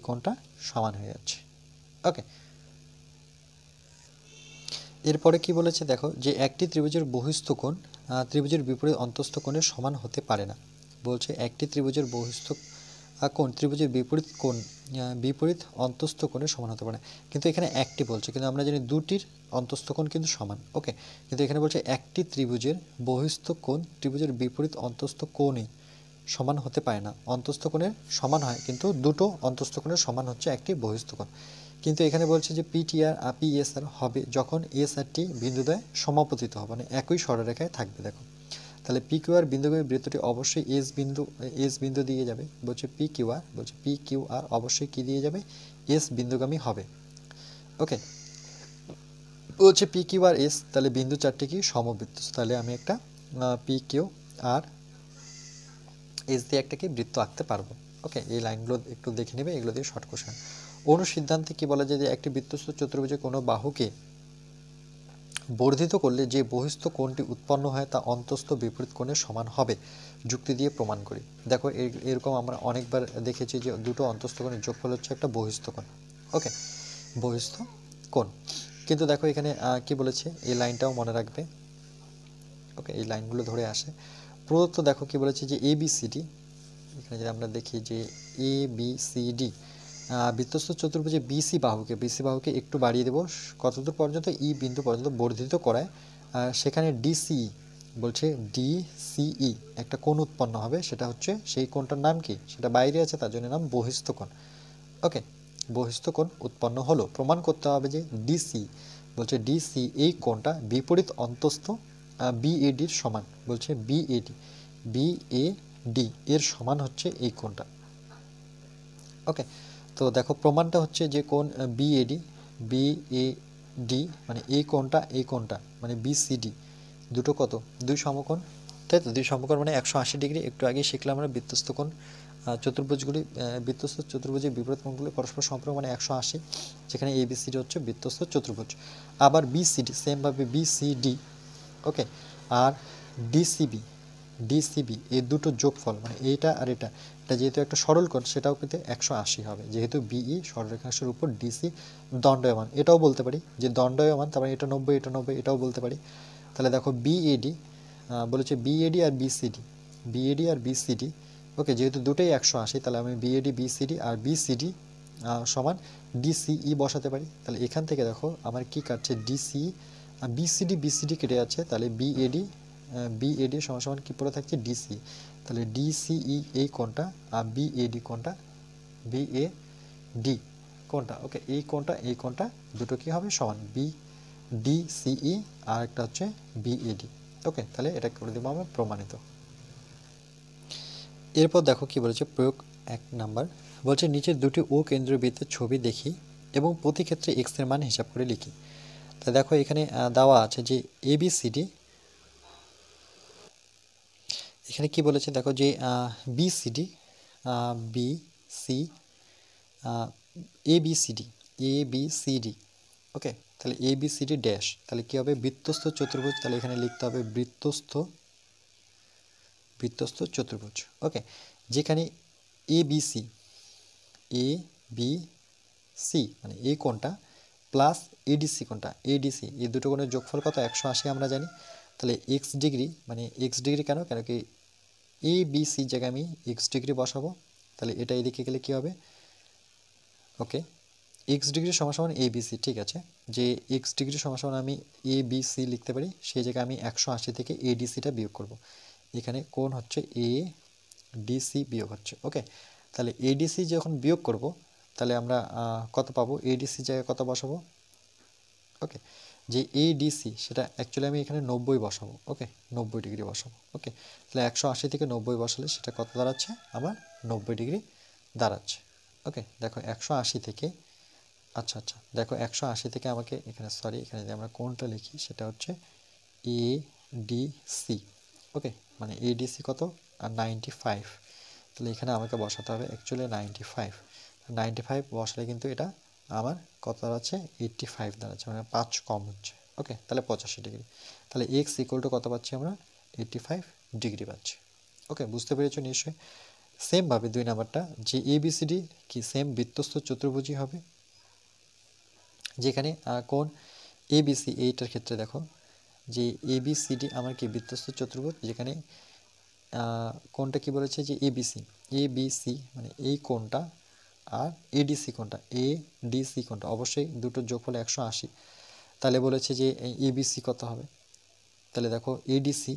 A: কোণটা সমান হয়ে যাচ্ছে। ওকে, এরপরে কি বলেছে দেখো যে একটি ত্রিভুজের বহিস্থ কোণ ত্রিভুজের বিপরীত অন্তস্থ কোণের সমান হতে পারে না। বলছে একটি ত্রিভুজের বহিস্থ কোণ ত্রিভুজের বিপরীত অন্তস্থ কোণের সমান হতে পারে না। কিন্তু এখানে একটি বলছে, কিন্তু আমরা জানি দুটির অন্তস্থ কোণ কিন্তু সমান। ওকে, কিন্তু এখানে বলছে একটি ত্রিভুজের বহিস্থ কোণ ত্রিভুজের বিপরীত অন্তস্থ কোণই সমান হতে পারে না। অন্তস্থ কোণের সমান হয়, কিন্তু দুটো অন্তস্থ কোণের সমান হচ্ছে একটি বহিস্থ কোণ। কিন্তু এখানে বলছে যে পিটিআর আর পিএসআর হবে যখন এস আর টি বিন্দুদ্বয় সমাপতিত হবে, মানে একই সরলরেখায় থাকবে। দেখো তাহলে পি কিউ আর বিন্দুগামী বৃত্তটি অবশ্যই এস বিন্দু দিয়ে যাবে। বলছে পি কিউ আর অবশ্যই কি দিয়ে যাবে? এস বিন্দুগামী হবে। ওকে, বলছে পি কিউ আর এস, তাহলে বিন্দু চারটি কি সমবৃত্ত। তাহলে আমি একটা পি কিউ আর এস দিয়ে একটা কি বৃত্ত আঁকতে পারবো। ওকে, এই লাইনগুলো একটু দেখে নেবে, এগুলো দিয়ে শর্ট কোশ্চেন। অনুসিদ্ধান্তে কি বলা যায় যে একটি বৃত্তস্থ চতুর্ভুজে কোনো বাহুকে বর্ধিত করলে যে বহিস্থ কোণটি উৎপন্ন হয় তা অন্তস্থ বিপরীত কোণের সমান হবে, যুক্তি দিয়ে প্রমাণ করি। দেখো এরকম আমরা অনেকবার দেখেছি যে দুটো অন্তস্থ কোণের যোগফল হচ্ছে একটা বহিস্থ কোণ। ওকে, বহিস্থ কোণ। কিন্তু দেখো এখানে কি বলেছে, এই লাইনটাও মনে রাখবে। ওকে, এই লাইনগুলো ধরে আসে। প্রদত্ত দেখো কি বলেছে যে এবিসিডি, এখানে যদি আমরা দেখি যে এবিসিডি বৃত্তস্থ চতুর্ভুজে বিসি বাহুকে একটু বাড়িয়ে দেবো কতদূর পর্যন্ত? ই বিন্দু পর্যন্ত বর্ধিত করায় সেখানে ডিসিই বলছে ডিসিই একটা কোণ উৎপন্ন হবে। সেটা হচ্ছে সেই কোণটার নাম কি? সেটা বাইরে আছে, তার জন্য নাম বহিস্থ কোণ। ওকে, বহিস্থ কোণ উৎপন্ন হলো। প্রমাণ করতে হবে যে ডিসি, বলছে ডিসি এই কোণটা বিপরীত অন্তস্থ বিএডির সমান। বলছে বিএডি এর সমান হচ্ছে এই কোণটা। ওকে, তো দেখো প্রমাণটা হচ্ছে যে কোণ বিএডি ডি মানে এই কোণটা মানে বিসিডি দুটো কত 2 সমকোণ, তাই তো 2 সমকোণ মানে 180 ডিগ্রি। একটু আগে শিখলাম আমরা বৃত্তস্থ কোণ চতুর্ভুজগুলি বৃত্তস্থ চতুর্ভুজের বিপরীত কোণগুলি পরস্পর সম্পর্ক মানে 180, যেখানে এবিসিডি হচ্ছে বৃত্তস্থ চতুর্ভুজ। আবার বিসিডি সেমভাবে বিসিডি, ওকে, আর ডিসিবি এই দুটো যোগফল মানে এইটা আর এটা যেহেতু একটা সরল কোণ সেটাও কিন্তু 180 হবে, যেহেতু বিই সরলরেখাংশের উপর ডিসি দণ্ডায়মান। এটাও বলতে পারি যে দণ্ডায়মান, তারপরে এটা 90 এটা 90 এটাও বলতে পারি। তাহলে দেখো বিএডি বলেছে বিএডি আর বিসিডি, ওকে, যেহেতু দুটোই 180 তাহলে আমি বিএডি বিসিডি আর বিসিডি সমান ডিসিই বসাতে পারি। তাহলে এখান থেকে দেখো আমার কি কাটছে, ডিসি বিসিডি কেটে যাচ্ছে, তাহলে বিএডি সমান সমান কি পড়ে থাকছে ডিসি, তাহলে ডিসিই এই কোণটা আর বিএডি কোণটা বিএডি কোণটা, ওকে, এই কোণটা দুটো কি হবে সমান ডিসিই আর একটা হচ্ছে বিএডি, ওকে। তাহলে এটা করে দেবো আমরা প্রমাণিত। এরপর দেখো কি বলেছে প্রয়োগ 1 নাম্বার, বলছে নিচের দুটি ও কেন্দ্রীয় বৃত্তের ছবি দেখি এবং প্রতি ক্ষেত্রে এক্স এর মান হিসাব করে লিখি। তা দেখো এখানে দেওয়া আছে যে এবিসিডি, এখানে কি বলেছে দেখো যে বিসিডি বিসি এবিসিডি, ওকে, তাহলে এবিসিডি ড্যাশ, তাহলে কি হবে বৃত্তস্থ চতুর্ভুজ, তাহলে এখানে লিখতে হবে বৃত্তস্থ চতুর্ভুজ, ওকে, যেখানে এবিসি মানে এই কোণটা প্লাস এডিসি কোণটা এডিসি এই দুটো কোণের যোগফল কত 180 আমরা জানি। তাহলে এক্স ডিগ্রি মানে এক্স ডিগ্রি কেন কি এ বি সি জায়গায় আমি এক্স ডিগ্রি বসাবো, তাহলে এটা এদিকে গেলে কি হবে, ওকে, এক্স ডিগ্রি সমান সমান এ বি সি, ঠিক আছে, যে এক্স ডিগ্রি সমান সমান আমি এ বি সি লিখতে পারি, সেই জায়গায় আমি 180 থেকে এডিসিটা বিয়োগ করব। এখানে কোণ হচ্ছে এ ডিসি বিয়োগ হচ্ছে, ওকে, তাহলে এডিসি যখন বিয়োগ করব তাহলে আমরা কত পাবো, এডিসি জায়গায় কত বসাবো, ওকে, যে এডিসি সেটা অ্যাকচুয়ালি আমি এখানে 90 বসাবো, ওকে, 90 ডিগ্রি বসাবো, ওকে, তাহলে 180 থেকে 90 বসালে সেটা কত দাঁড়াচ্ছে আমার 90 ডিগ্রি দাঁড়াচ্ছে, ওকে। দেখো 180 থেকে আচ্ছা দেখো 180 থেকে আমাকে এখানে এখানে যদি আমরা কোণটা লিখি সেটা হচ্ছে এডিসি, ওকে, মানে এডিসি কত আর 95, তাহলে এখানে আমাকে বসাতে হবে অ্যাকচুয়ালি 95 বসালে কিন্তু এটা আমার কত দাঁড়াচ্ছে 85 দাঁড়াচ্ছে, মানে 5 কম হচ্ছে, ওকে, তাহলে 85 ডিগ্রি, তাহলে এক্স ইকুয়াল টু কত পাচ্ছি আমরা 85 ডিগ্রি পাচ্ছি, ওকে, বুঝতে পেরেছো নিশ্চয়ই। সেমভাবে 2 নাম্বারটা যে এবিসিডি কি সেম বৃত্তস্থ চতুর্ভুজই হবে, যেখানে কোণ এবিসি এইটার ক্ষেত্রে দেখো যে এবিসিডি আমার কি বৃত্তস্থ চতুর্ভুজ, যেখানে কোণটা কি বলেছে যে এবিসি মানে এই কোণটা আর এডিসি কোণটা অবশ্যই দুটোর যোগফল 180, তাহলে বলেছে যে এবিসি কত হবে, তাহলে দেখো এডিসি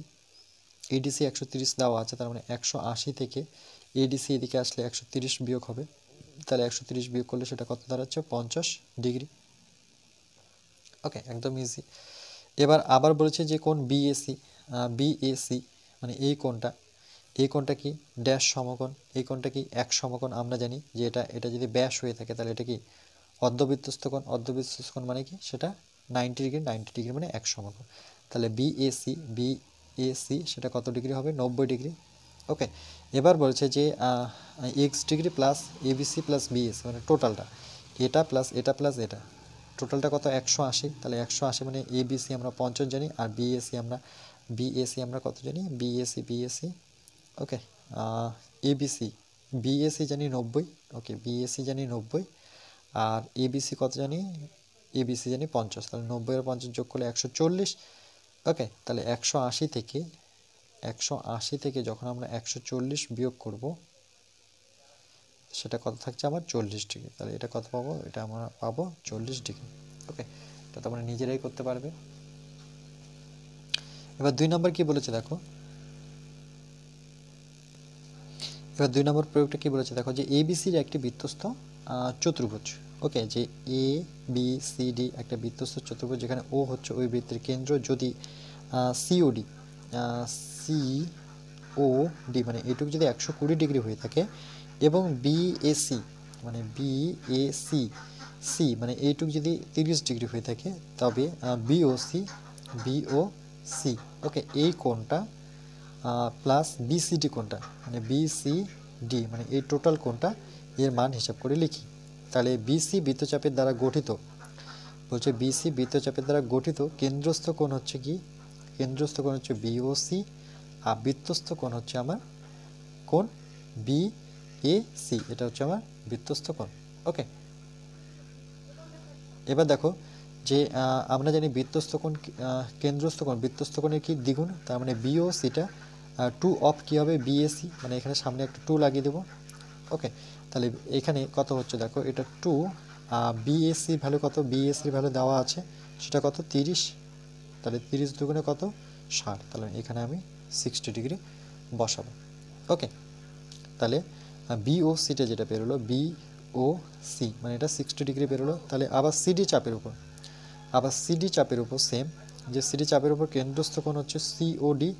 A: 130 দেওয়া আছে, তার মানে 180 থেকে এডিসি এদিকে আসলে 130 বিয়োগ হবে, তাহলে 130 বিয়োগ করলে সেটা কত দাঁড়াচ্ছে 50 ডিগ্রি, ওকে, একদম ইজি। এবার আবার বলেছে যে কোণ বিএসি মানে এই কোণটা কি ড্যাশ সমকোণ, এই কোণটা কি এক সমকোণ, আমরা জানি যে এটা যদি ব্যাস হয়ে থাকে তাহলে এটা কি অর্ধবৃত্তস্থ কোণ মানে কি সেটা 90 ডিগ্রি মানে এক সমকোণ, তাহলে বিএসি সেটা কত ডিগ্রি হবে 90 ডিগ্রি, ওকে। এবার বলছে যে x degree plus ABC plus BAC মানে টোটালটা এটা প্লাস এটা টোটালটা কত 180, তাহলে 180 মানে এবিসি আমরা 50 জানি আর বিএসি আমরা কত জানি বিএসি, ওকে, বিএসি জানি 90, ওকে, বিএসি জানি 90 আর এবিসি কত জানি এবিসি জানি 50, তাহলে 90 আর 50 যোগ করলে 140, ওকে, তাহলে 180 থেকে যখন আমরা 140 বিয়োগ করব সেটা কত থাকছে আমার 40 ডিগ্রি, তাহলে এটা কত পাবো, এটা আমরা পাবো 40 ডিগ্রি, ওকে, এটা তোমরা নিজেরাই করতে পারবে। এবার 2 নম্বর কি বলেছে দেখো, এবার 2 নম্বর প্রয়োগটা কি বলেছে দেখো যে এবিসির একটি বৃত্তস্থ চতুর্ভুজ, ওকে, যে এ বি সি ডি একটা বৃত্তস্থ চতুর্ভুজ, যেখানে ও হচ্ছে ওই বৃত্তের কেন্দ্র, যদি সিওডি মানে এটুকু যদি 120 ডিগ্রি হয়ে থাকে এবং বিএসি মানে বি এ সি, সি মানে এইটুকু যদি 30 ডিগ্রি হয়ে থাকে তবে বিওসি, বিওসি ওকে এই কোণটা প্লাস বিসিডি কোণটা মানে বিসিডি মানে এই টোটাল কোণটা এর মান হিসাব করে লিখি। তাহলে বিসি বৃত্তচাপের দ্বারা গঠিত, বলছে বিসি বৃত্তচাপের দ্বারা গঠিত কেন্দ্রস্থ কোণ হচ্ছে কি, কেন্দ্রস্থ কোণ হচ্ছে বিওসি, আর বৃত্তস্থ কোণ হচ্ছে আমার কোণ বিএসি, এটা হচ্ছে আমার বৃত্তস্থ কোণ। ওকে, এবার দেখো যে আমরা জানি বৃত্তস্থ কোণ কেন্দ্রস্থ কোণ বৃত্তস্থ কোণের কি দ্বিগুণ, তার মানে বিওসিটা 2 অফ কী হবে বিএসি, মানে এখানে সামনে একটা 2 লাগিয়ে দেবো। ওকে, তাহলে এখানে কত হচ্ছে দেখো, এটা 2, বিএসসি ভ্যালু কত, বিএসসির ভ্যালু দেওয়া আছে সেটা কত 30, তাহলে 30 দুগুণে কত 60, তাহলে এখানে আমি 60 ডিগ্রি বসাবো। ওকে, তাহলে বিওসিটা যেটা বেরোলো বিওসি মানে এটা 60 ডিগ্রি বেরোলো। তাহলে আবার সিডি চাপের উপর, আবার সিডি চাপের উপর সেম, যে সিডি চাপের উপর কেন্দ্রস্থ কোণ হচ্ছে সিওডি,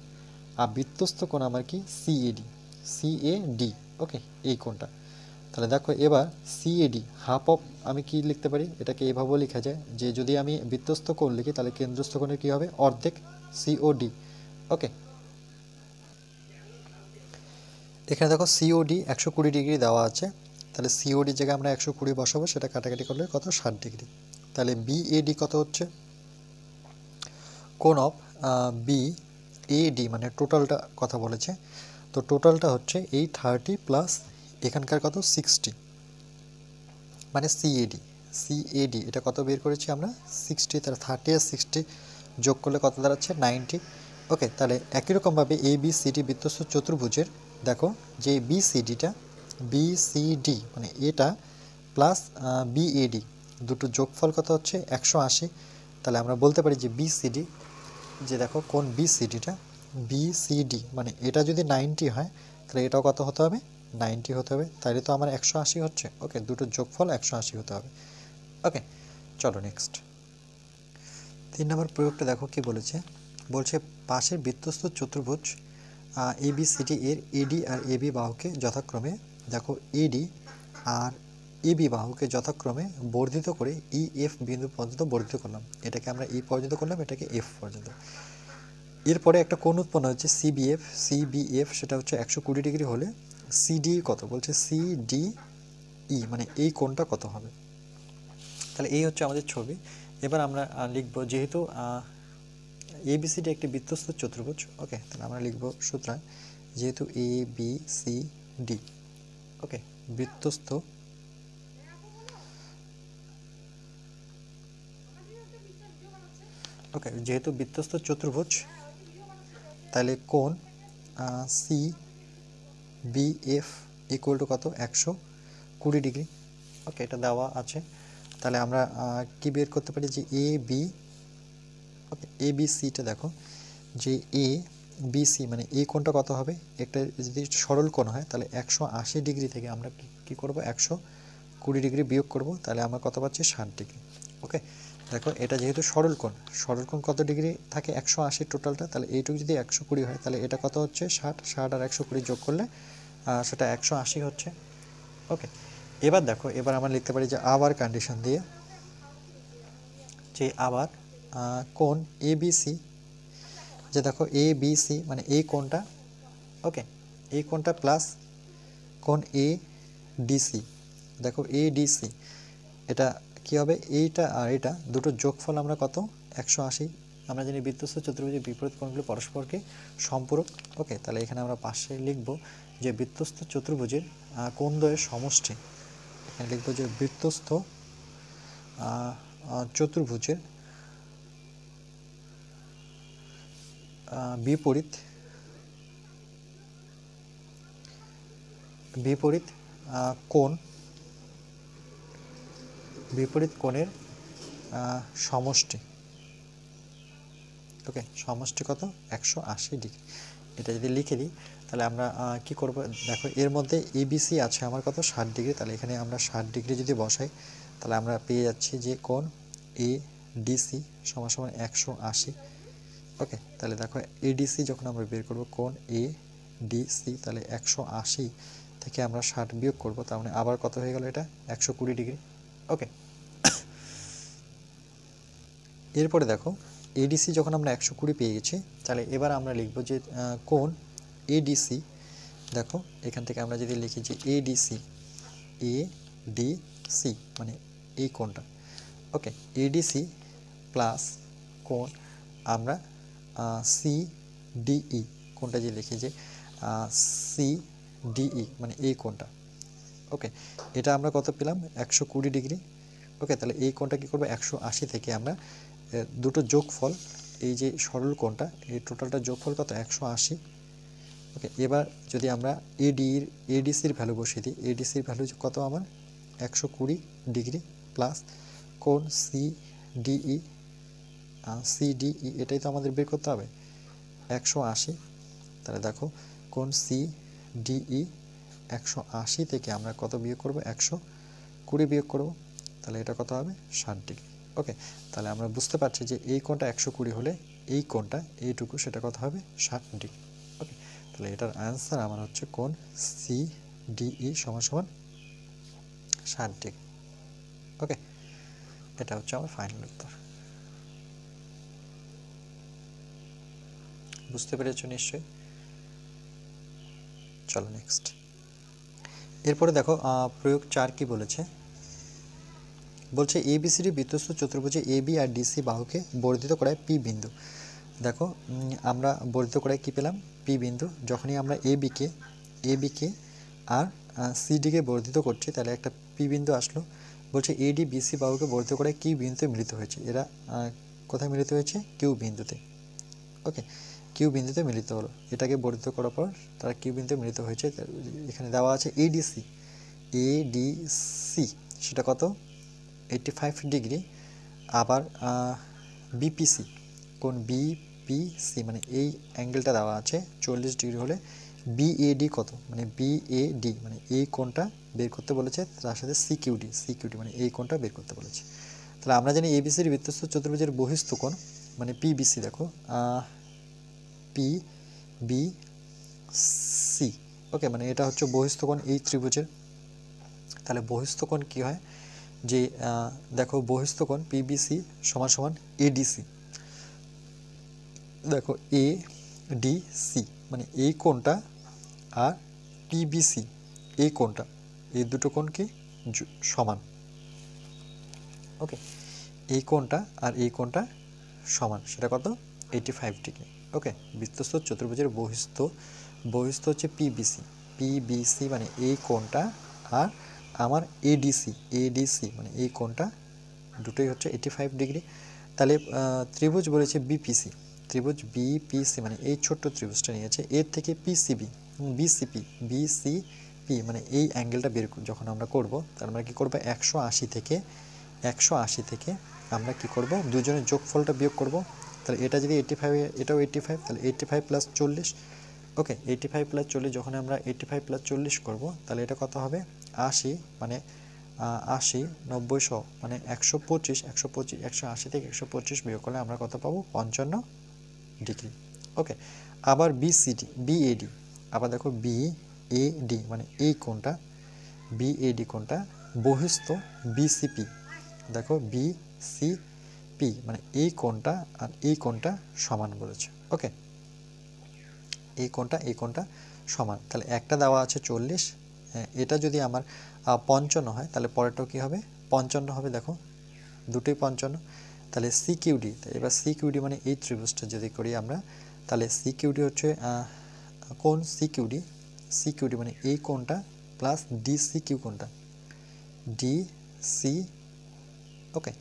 A: আর বৃত্তস্থ কোণ আমার কি সিএডি, সিএডি ওকে এই কোণটা। তাহলে দেখো এবার সিএডি হাফ অফ, আমি কি লিখতে পারি এটাকে এভাবেও লেখা যায় যে যদি আমি বৃত্তস্থ কোণ লিখি তাহলে কেন্দ্রস্থ কোণের কী হবে অর্ধেক সিওডি। ওকে, এখানে দেখো সিওডি 120 ডিগ্রি দেওয়া আছে, তাহলে সিওডির জায়গায় আমরা 120 বসাবো, সেটা কাটাকাটি করলে কত 60 ডিগ্রি। তাহলে বিএডি কত হচ্ছে, কোণ অফ বিএডি মানে টোটালটা কথা বলেছে, তো টোটালটা হচ্ছে এই 30 প্লাস এখানকার কত 60 মানে সিএডি, সিএডি এটা কত বের করেছি আমরা 60, তাহলে 30 আর 60 যোগ করলে কত দাঁড়াচ্ছে 90। ওকে, তাহলে একই রকমভাবে এ বি সিডি বৃত্তস্থ চতুর্ভুজের দেখো যে বিসিডিটা বিসিডি মানে এটা প্লাস বিএডি দুটো যোগফল কত হচ্ছে 180, তাহলে আমরা বলতে পারি যে বিসিডি, যে দেখো কোন বিসিডিটা বিসিডি মানে এটা যদি 90 হয় তাহলে এটাও কত হতে হবে 90 হতে হবে, তাহলে তো আমার 180 হচ্ছে। ওকে, দুটো যোগফল 180 হতে হবে। ওকে, চলো নেক্সট 3 নম্বর প্রয়োগটা দেখো কি বলেছে, বলছে পাশের বৃত্তস্থ চতুর্ভুজ এবিসিডি এর এডি আর এবি বাহুকে যথাক্রমে দেখো এডি আর এবি বাহুকে যথাক্রমে বর্ধিত করে ই এফ বিন্দু পর্যন্ত বর্ধিত করলাম, এটাকে আমরা ই পর্যন্ত করলাম, এটাকে এফ পর্যন্ত। এরপরে একটা কোণ উৎপন্ন হচ্ছে সিবিএফ, সিবিএফ সেটা হচ্ছে 120 ডিগ্রি হলে সিডি কত, বলছে সিডিই মানে এই কোণটা কত হবে। তাহলে এই হচ্ছে আমাদের ছবি। এবার আমরা লিখব যেহেতু এবিসিডি একটি বৃত্তস্থ চতুর্ভুজ, ওকে তাহলে আমরা লিখব সুতরাং যেহেতু A B C D okay বৃত্তস্থ ওকে যেহেতু বৃত্তস্থ চতুর্ভুজ তাহলে কোণ C B F equal to কত 120 ডিগ্রি। ওকে, এটা দেওয়া আছে, তাহলে আমরা কি বের করতে পারি যে A B, okay A B সিটা দেখো যে এ বি সি মানে এই কোণটা কত হবে, একটা যদি সরল কোণ হয় তাহলে 180 ডিগ্রি থেকে আমরা কি করব 120 ডিগ্রি বিয়োগ করব, তাহলে আমরা কত পাচ্ছি 60 ডিগ্রি। ওকে, দেখো এটা যেহেতু সরল কোণ কত ডিগ্রি থাকে 180 টোটালটা, তাহলে এইটুকু যদি 120 হয় তাহলে এটা কত হচ্ছে 60, 60 আর 120 যোগ করলে সেটা 180 হচ্ছে। ওকে, এবার দেখো এবার আমরা লিখতে পারি যে আবার কন্ডিশন দিয়ে যে আবার কোণ এবিসি, যে দেখো এ বি সি মানে এই কোণটা, ওকে এই কোণটা প্লাস কোণ এ ডিসি, দেখো এ ডিসি এটা কি হবে, এইটা আর এটা দুটো যোগফল আমরা কত 180, আমরা জানি বৃত্তস্থ চতুর্ভুজের বিপরীত কোণগুলো পরস্পরকে সম্পূরক। ওকে, তাহলে এখানে আমরা পাশে লিখব যে বৃত্তস্থ চতুর্ভুজের কোণদ্বয়ের সমষ্টি, এখানে লিখব যে বৃত্তস্থ চতুর্ভুজের বিপরীত কোণের সমষ্টি। ওকে, সমষ্টি কত 180 ডিগ্রি, এটা যদি লিখে দিই তাহলে আমরা কি করব, দেখো এর মধ্যে এবিসি আছে আমার কত 60 ডিগ্রি, তাহলে এখানে আমরা 60 ডিগ্রি যদি বসাই তাহলে আমরা পেয়ে যাচ্ছি যে কোণ এ ডিসি সমান সমান 180। ওকে, তাহলে দেখো এডিসি যখন আমরা বের করব কোণ এ ডিসি তাহলে 180 থেকে আমরা 60 বিয়োগ করব, তার মানে আবার কত হয়ে গেল, এটা 120 ডিগ্রি। ওকে, এরপরে দেখো এডিসি যখন আমরা 120 পেয়ে গেছি, তাহলে এবার আমরা লিখব যে কোণ এডিসি। দেখো এখান থেকে আমরা যদি লিখি যে এডিসি, এডিসি মানে এই কোণটা। ওকে, এডিসি প্লাস কোণ আমরা সিডিই, কোণটা যে লিখি যে সিডিই মানে এই কোণটা। ওকে, এটা আমরা কত পেলাম, 120 ডিগ্রি। ওকে, তাহলে এই কোণটা কী করবো, 180 থেকে আমরা দুটো যোগফল, এই যে সরল কোণটা, এই টোটালটা যোগফল কত, 180। ওকে, এবার যদি আমরা এডিসির ভ্যালু বসিয়ে দিই, এডিসির ভ্যালু কত আমার 120 ডিগ্রি প্লাস কোণ সিডিই, এটাই তো আমাদের বের করতে হবে 180। তাহলে দেখো কোণ সিডিই 180 থেকে আমরা কত বিয়োগ করব, 120 বিয়োগ করব, তাহলে এটা কত হবে, 60 ডিগ্রি। ওকে, তাহলে আমরা বুঝতে পারছি যে এই কোণটা 120 হলে এই কোণটা এইটুকু, সেটা কত হবে, 60 ডিগ্রি। ওকে, তাহলে এটার অ্যান্সার আমার হচ্ছে কোণ সিডিই সমান সমান 60 ডিগ্রি। ওকে, এটা হচ্ছে আমার ফাইনাল উত্তর। বুঝতে পেরেছো নিশ্চয়ই? চলো নেক্সট। এরপরে দেখো প্রয়োগ 4 কি বলেছে, বলছে এবিসিডি বৃত্তস্থ চতুর্ভুজে এবি আর ডিসি বাহুকে বর্ধিত করায় পি বিন্দু। দেখো আমরা বর্ধিত করায় কি পেলাম, পি বিন্দু। যখনই আমরা এবিকে আর সিডিকে বর্ধিত করছি, তাহলে একটা পি বিন্দু আসলো। বলছে এডি বিসি বাহুকে বর্ধিত করায় কি বিন্দুতে মিলিত হয়েছে, এরা কোথায় মিলিত হয়েছে, কিউ বিন্দুতে। ওকে, কিউ বিন্দুতে মিলিত হলো, এটাকে বর্ধিত করার পর তারা কিউ বিন্দুতে মিলিত হয়েছে। এখানে দেওয়া আছে এডিসি, সেটা কত, 85 ডিগ্রি। আবার বিপিসি, কোন বিপিসি মানে এই অ্যাঙ্গেলটা দেওয়া আছে 40 ডিগ্রি হলে বিএডি কত, মানে বিএডি মানে এই কোণটা বের করতে বলেছে, তার সাথে সিকিউডি মানে এই কোণটা বের করতে বলেছে। তাহলে আমরা জানি এবিসির বৃত্তস্থ চতুর্ভুজের বহিস্থ কোণ মানে পিবিসি। দেখো পিবিসি, ওকে, মানে এটা হচ্ছে বহিস্থ কোণ এই ত্রিভুজের। তাহলে বহিস্থ কোণ কী হয়, যে দেখো বহিস্থ কোণ পিবিসি সমান সমান এডিসি। দেখো এডিসি মানে এই কোণটা আর পিবিসি এই কোণটা, এই দুটো কোণ কি সমান। ওকে, এই কোণটা আর এই কোণটা সমান, সেটা কত, 85 ডিগ্রি। ওকে, বৃত্তস্থ চতুর্ভুজের বহিস্থ হচ্ছে পিবিসি মানে এই কোণটা, আর আমার এডিসি মানে এই কোণটা, দুটোই হচ্ছে 85 ডিগ্রি। তাহলে ত্রিভুজ বলেছে বিপিসি মানে এই ছোট্ট ত্রিভুজটা নিয়েছে, এর থেকে বিসিপি মানে এই অ্যাঙ্গেলটা বের যখন আমরা করব, তার আমরা কী করবো, 180 থেকে আমরা কি করব, দুজনের যোগফলটা বিয়োগ করব। তাহলে এটা যদি 85, এটাও 85, তাহলে 85 প্লাস 40। ওকে, 85 প্লাস 40, যখন আমরা 85 প্লাস 40 করব, তাহলে এটা কত হবে, 80 মানে 80, 90, 100 মানে 125, 180 থেকে 125 বিয়োগ করলে আমরা কত পাবো, 55 ডিগ্রি। ওকে, আবার বিএডি, আবার দেখো বিএডি মানে এই কোণটা, বিএডি কোণটা বহিস্থ বিসিপি। দেখো বিসিপি মানে এই কোণটা আর এই কোণটা সমান বলেছে। ওকে, এই কোণটা সমান। তাহলে একটা দেওয়া আছে 40, এটা যদি আমার 55 হয়, তাহলে পরেরটাও কী হবে, 55 হবে। দেখো দুটোই 55। তাহলে সিকিউডি, এবার সিকিউডি মানে এই ত্রিভুজটা যদি করি আমরা, তাহলে সিকিউডি হচ্ছে কোণ সিকিউডি মানে এই কোণটা প্লাস ডিসিকিউ কোণটা, ডিসি, ওকে,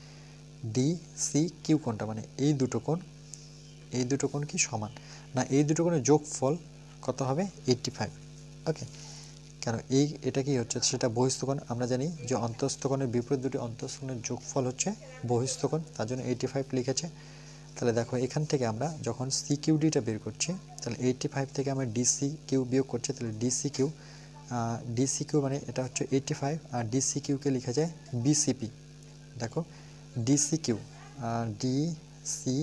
A: ডিসিকিউ কোণটা মানে এই দুটো কোণ কি সমান না, এই দুটো কোণের যোগফল কত হবে, 85। ওকে, কেন এটা কি হচ্ছে, সেটা বহিস্থ কোণ। আমরা জানি যে অন্তঃস্থ কোণের বিপরীত দুটি অন্তঃস্থ কোণের যোগফল হচ্ছে বহিস্থ কোণ, তার জন্য 85 লিখেছে। তাহলে দেখো এখান থেকে আমরা যখন সিকিউডিটা বের করছি, তাহলে 85 থেকে আমরা ডিসিকিউ বিয়োগ করছি, তাহলে ডিসিকিউ মানে এটা হচ্ছে 85, আর ডিসিকিউকে লেখা যায় বিসিপি। দেখো ডিসিকিউ ডিসি,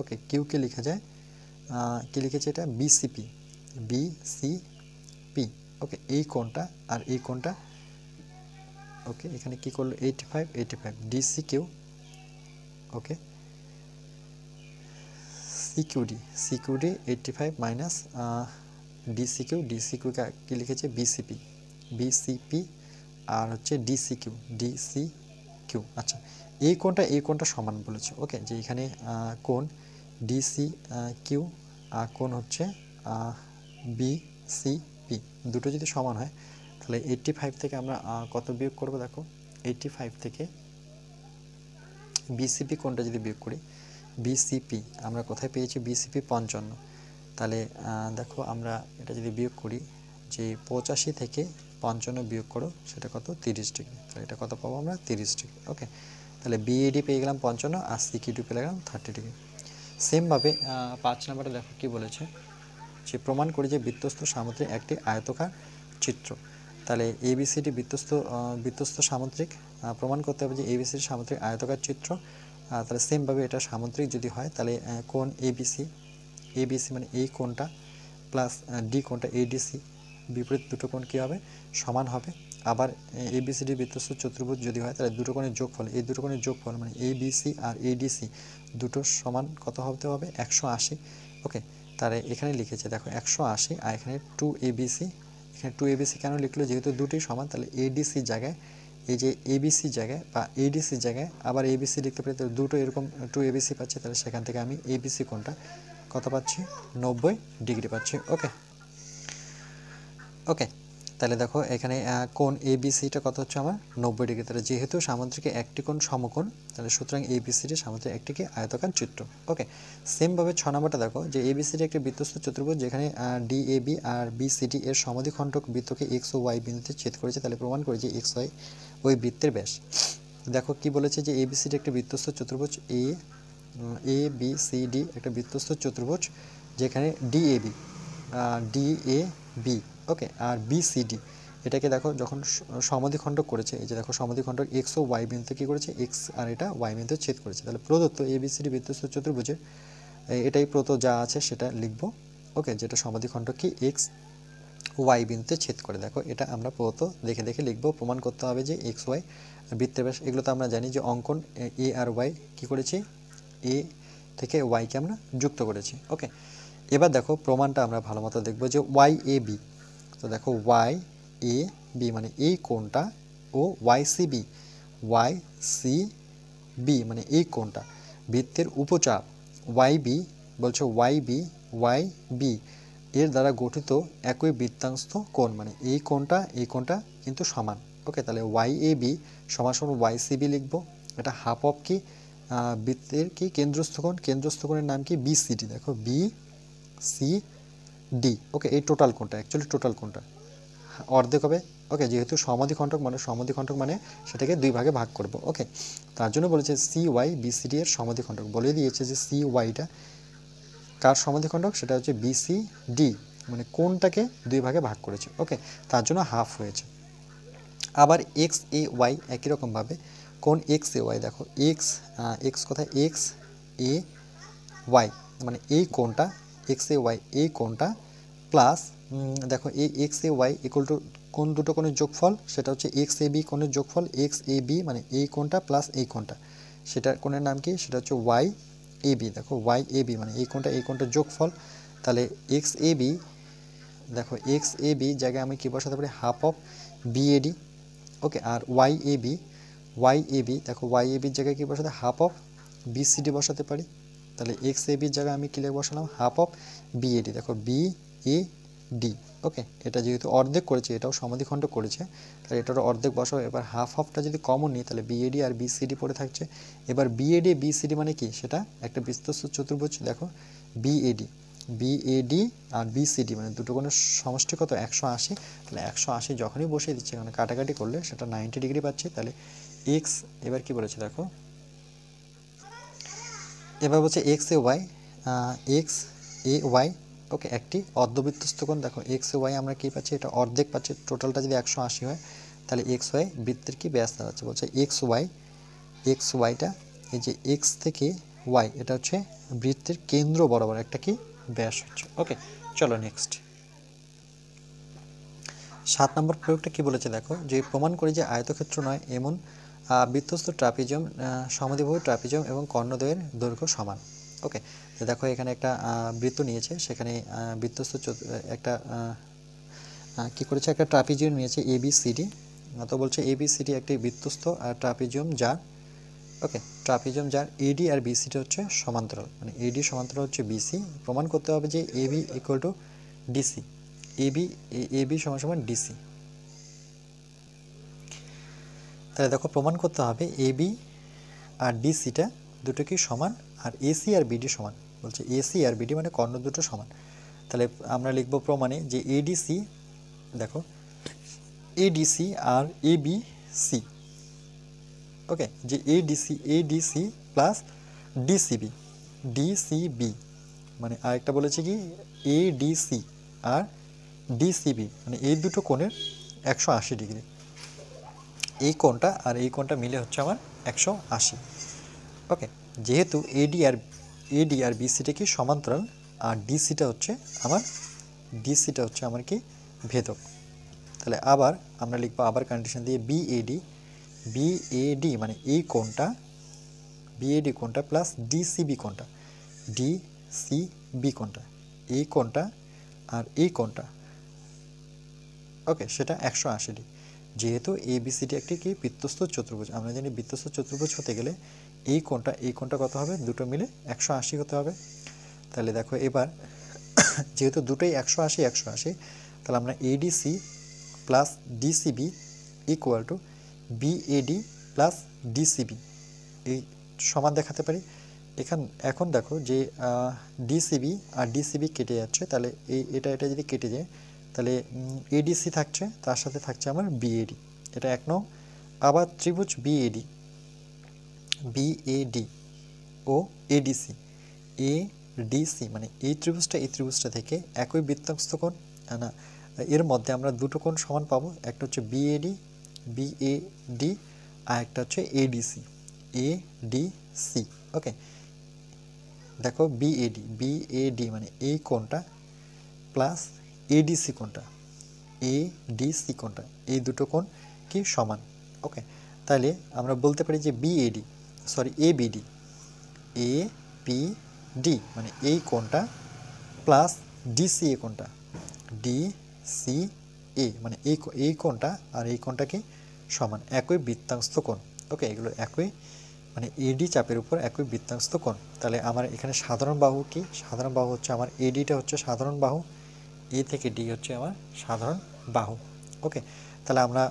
A: ওকে, কিউকে লেখা যায় কি লিখেছে এটা, বিসিপি ওকে, এই কোণটা আর এই কোণটা, ওকে এখানে কি করলো 85 ডিসি কিউ, ওকে সিকিউডি 85 মাইনাস ডিসিকিউ কি লিখেছে বিসিপি আর হচ্ছে ডিসিকিউ। আচ্ছা, এই কোণটা সমান বলেছে, ওকে, যে এখানে কোণ ডিসি কিউ আর কোণ হচ্ছে বিসিপি, দুটো যদি সমান হয় তাহলে 85 থেকে আমরা কত বিয়োগ করব? দেখো 85 থেকে বিসিপি কোণটা যদি বিয়োগ করি, বিসিপি আমরা কোথায় পেয়েছি? বিসিপি 55। তাহলে দেখো আমরা এটা যদি বিয়োগ করি, যে 85 থেকে 55 বিয়োগ করো, সেটা কত? 30 ডিগ্রি। তাহলে এটা কত পাবো আমরা? 30 ডিগ্রি। ওকে, তাহলে বিএডি পেয়ে গেলাম 55 আর সিকিউডি পেয়ে গেলাম 30 ডিগ্রি। সেমভাবে 5 নম্বরে দেখো কি বলেছে, যে প্রমাণ করি যে বৃত্তস্থ সামুদ্রিক একটি আয়তকার চিত্র। তাহলে এবিসিডি বৃত্তস্থ সামুদ্রিক, প্রমাণ করতে হবে যে এবিসিডি সামুদ্রিক আয়তকার চিত্র। তাহলে সেমভাবে এটা সামুদ্রিক যদি হয়, তাহলে কোণ এবিসি মানে এই কোণটা প্লাস ডি কোণটা এডিসি, বিপরীত দুটো কোণ কী হবে? সমান হবে। আবার এবিসিডি বৃত্তস্থ চতুর্ভুজ যদি হয়, তাহলে দুটো কোণের যোগফল, এই দুটো কোণের যোগফল মানে এবিসি আর এডিসি দুটো সমান কত হতে হবে? 180। ওকে, তাহলে এখানে লিখেছে দেখো 180 আর এখানে 2ABC। এখানে 2ABC কেন লিখলো? যেহেতু দুটোই সমান, তাহলে এডিসি জায়গায়, এই যে এবিসি জায়গায় বা এডিসি জায়গায় আবার এবিসি লিখতে পারি, তাহলে দুটো এরকম 2ABC পাচ্ছি, তাহলে সেখান থেকে আমি এবিসি কোণটা কত পাচ্ছি? 90 ডিগ্রি পাচ্ছি। ওকে ওকে, তাহলে দেখো এখানে কোণ এবিসিটা কত হচ্ছে আমার? 90 ডিগ্রি। তাহলে যেহেতু সামুদ্রিকে একটি কোণ সমকোণ, তাহলে সুতরাং এবিসিডি সামুদ্রিক একটিকে আয়তকার চিত্র। ওকে, সেমভাবে 6 নম্বরটা দেখো, যে এবিসিডি একটি বৃত্তস্থ চতুর্ভুজ যেখানে ডিএবি আর বিসিডি এর সমদ্বিখণ্ডক বৃত্তকে এক্স ও ওয়াই বিন্দুতে ছেদ করেছে। তাহলে প্রমাণ করি যে এক্স ওয়াই ওই বৃত্তের ব্যাস। দেখো কি বলেছে, যে এবিসিডি একটি বৃত্তস্থ চতুর্ভুজ, এবিসিডি একটা বৃত্তস্থ চতুর্ভুজ যেখানে ডিএবি ওকে আর বিসিডি এটাকে দেখো যখন সমদ্বিখণ্ডক করেছে, এই যে দেখো সমদ্বিখণ্ডক এক্স ও ওয়াই বিন্দুতে কী করেছে? এক্স আর এটা ওয়াই বিন্দুতে ছেদ করেছে। তাহলে প্রদত্ত এবিসিডি বৃত্তস্থ চতুর্ভুজের এটাই যা আছে সেটা লিখবো। ওকে, যেটা সমদ্বিখণ্ডক কি এক্স ওয়াই বিন্দুতে ছেদ করে। দেখো এটা আমরা দেখে দেখে লিখবো। প্রমাণ করতে হবে যে এক্স ওয়াই বৃত্তের ব্যাস। এগুলো তো আমরা জানি যে অঙ্কন এ আর ওয়াই কী করেছি? এ থেকে ওয়াইকে আমরা যুক্ত করেছি। ওকে, এবার দেখো প্রমাণটা আমরা ভালো মতো দেখবো, যে ওয়াই এ বি। তো দেখো ওয়াই এ বি মানে এই কোণটা, ও ওয়াই সি বি মানে এই কোণটা বৃত্তের উপচাপ ওয়াই বি, বলছে ওয়াই বি এর দ্বারা গঠিত একই বৃত্তাংশ কোণ, মানে এই কোণটা কিন্তু সমান। ওকে, তাহলে ওয়াই এ বি সমান ওয়াই সি বি লিখবো। এটা হাফ অফ কি? বৃত্তের কি? কেন্দ্রস্থ কোণের নাম কি? বিসিডি। দেখো বিসিডি। ওকে, এই টোটাল কোণটা অর্ধেক হবে। ওকে, যেহেতু সমদ্বিখণ্ডক মানে সেটাকে দুই ভাগে ভাগ করব। ওকে, তার জন্য বলেছে সি ওয়াই বিসিডি এর সমদ্বিখণ্ডক। বলে দিয়েছে যে সি ওয়াইটা কার সমদ্বিখণ্ডক? সেটা হচ্ছে বিসিডি, মানে কোণটাকে দুই ভাগে ভাগ করেছে। ওকে, তার জন্য হাফ হয়েছে। আবার এক্স এ ওয়াই একই রকমভাবে কোণ এক্স এ ওয়াই, দেখো এক্স কোথায়? এক্স এ ওয়াই মানে এই কোণটা এক্স এ ওয়াই, এই কোণটা প্লাস দেখো এই X A Y equal to কোন দুটো কোণের যোগফল, সেটা হচ্ছে এক্স এ বি কোণের যোগফল। এক্স এ বি মানে এই কোণটা প্লাস এই কোণটা, সেটা কোণের নাম কি? সেটা হচ্ছে ওয়াই এ বি। দেখো ওয়াই এ বি মানে এই কোণটার যোগফল। তাহলে এক্স এ বি, দেখো এক্স এ বি জায়গায় আমি কী বসাতে পারি? Half of BAD. ওকে, আর ওয়াই এ বি দেখো ওয়াই এ বির জায়গায় কী বসাতে? হাফ অফ বিসিডি বসাতে পারি। তাহলে এক্স এ বির জায়গায় আমি কী বসালাম? Half of BAD. দেখো বিএডি। ওকে, এটা যেহেতু অর্ধেক করেছে, এটাও সমদ্বিখণ্ডক করেছে, তাহলে এটারও অর্ধেক বসাও। এবার হাফটা যদি কমন নিই, তাহলে বিএডি আর বিসিডি পড়ে থাকছে। এবার বিএডি বিসিডি মানে কি? সেটা একটা বৃত্তস্থ চতুর্ভুজ। দেখো বিএডি আর বিসিডি মানে দুটো কোণের সমষ্টি কত? 180। তাহলে 180 যখনই বসিয়ে দিচ্ছে, মানে কাটাকাটি করলে সেটা 90 ডিগ্রি পাচ্ছি। তাহলে এক্স, এবার কি বলেছে দেখো, এবার বলছে এক্স এ ওয়াই ওকে একটি অর্ধবৃত্তস্থ কোণ। দেখো এক্স ওয়াই আমরা কী পাচ্ছি? এটা অর্ধেক পাচ্ছি। টোটালটা যদি 180 হয়, তাহলে এক্স ওয়াই বৃত্তের কি ব্যাস দাঁড়াচ্ছে? বলছে এক্স ওয়াইটা, এই যে এক্স থেকে ওয়াই এটা হচ্ছে বৃত্তের কেন্দ্র বরাবর একটা কি ব্যাস হচ্ছে। ওকে, চলো নেক্সট। 7 নম্বর প্রয়োগটা কি বলেছে দেখো, যে প্রমাণ করি যে আয়তক্ষেত্র নয় এমন বৃত্তস্থ ট্রাপিজিয়াম, সমদ্বিবাহু ট্রাপিজিয়াম এবং কর্ণদ্বয়ের দৈর্ঘ্য সমান। ওকে, তো দেখো এখানে একটা বৃত্ত নিয়েছে, সেখানে বৃত্তস্থ একটা কি করেছে, একটা ট্রাপিজিয়াম নিয়েছে ABCD। তো বলছে ABCD একটি বৃত্তস্থ ট্রাপিজিয়াম যার, ওকে, ট্রাপিজিয়াম যার AD আর BCD হচ্ছে সমান্তরাল, মানে AD সমান্তরাল হচ্ছে BC। প্রমাণ করতে হবে যে AB equal to DC, AB সমান সমান DC। তাহলে দেখো প্রমাণ করতে হবে AB আর DCটা দুটো কি সমান, আর AC আর BD সমান। বলছে AC আর BD মানে কর্ণ দুটো সমান। তাহলে আমরা লিখব প্রমাণে যে ADC, দেখো ADC আর ABC, ওকে, যে ADC প্লাস DCB মানে আরেকটা বলেছে কি ADC আর DCB মানে এই দুটো কোণের 180 ডিগ্রি। এই কোণটা আর এই কোণটা মিলে হচ্ছে আমার 180। ওকে, যেহেতু AD আর BCটা কি সমান্তরাল, আর ডিসিটা হচ্ছে আমার কি ভেদক। তাহলে আবার আমরা লিখবো আবার কন্ডিশন দিয়ে BAD মানে এই কোণটা, BAD কোণটা প্লাস DCB কোণটা, এই কোণটা আর এই কোণটা, ওকে, সেটা 180 ডিগ্রি। যেহেতু ABCD একটি কি বৃত্তস্থ চতুর্ভুজ, আমরা জানি বৃত্তস্থ চতুর্ভুজ হতে গেলে এই কোণটা কত হবে, দুটো মিলে 180 হতে হবে। তাহলে দেখো এবার যেহেতু দুটোই 180, তাহলে আমরা ADC plus DCB equal to BAD plus DCB এই সমান দেখাতে পারি। এখন দেখো যে DCB আর DCB কেটে যাচ্ছে, তাহলে এটা যদি কেটে যায় তাহলে ADC থাকছে, তার সাথে থাকছে আমার BAD, এটা 1 নং। আবার ত্রিভুজ BAD ও ADC মানে এই ত্রিভুজটা থেকে একই বৃত্তাংশ কোণ না, এর মধ্যে আমরা দুটো কোণ সমান পাবো, একটা হচ্ছে BAD আর একটা হচ্ছে ADC। ওকে, দেখো BAD মানে এই কোণটা প্লাস ADC কোণটা, এই দুটো কোণ কি সমান। ওকে, তাহলে আমরা বলতে পারি যে ABD মানে এই কোণটা প্লাস DCA কোণটা, মানে এই কোণটা আর এই কোণটা কি সমান, একই বৃত্তাংশ কোণ। ওকে, এগুলো একই মানে AD চাপের উপর একই বৃত্তাংশ কোণ। তাহলে আমার এখানে সাধারণ বাহু কি, সাধারণ বাহু হচ্ছে আমার ADটা হচ্ছে সাধারণ বাহু, A থেকে D হচ্ছে আমার সাধারণ বাহু। ওকে, তাহলে আমরা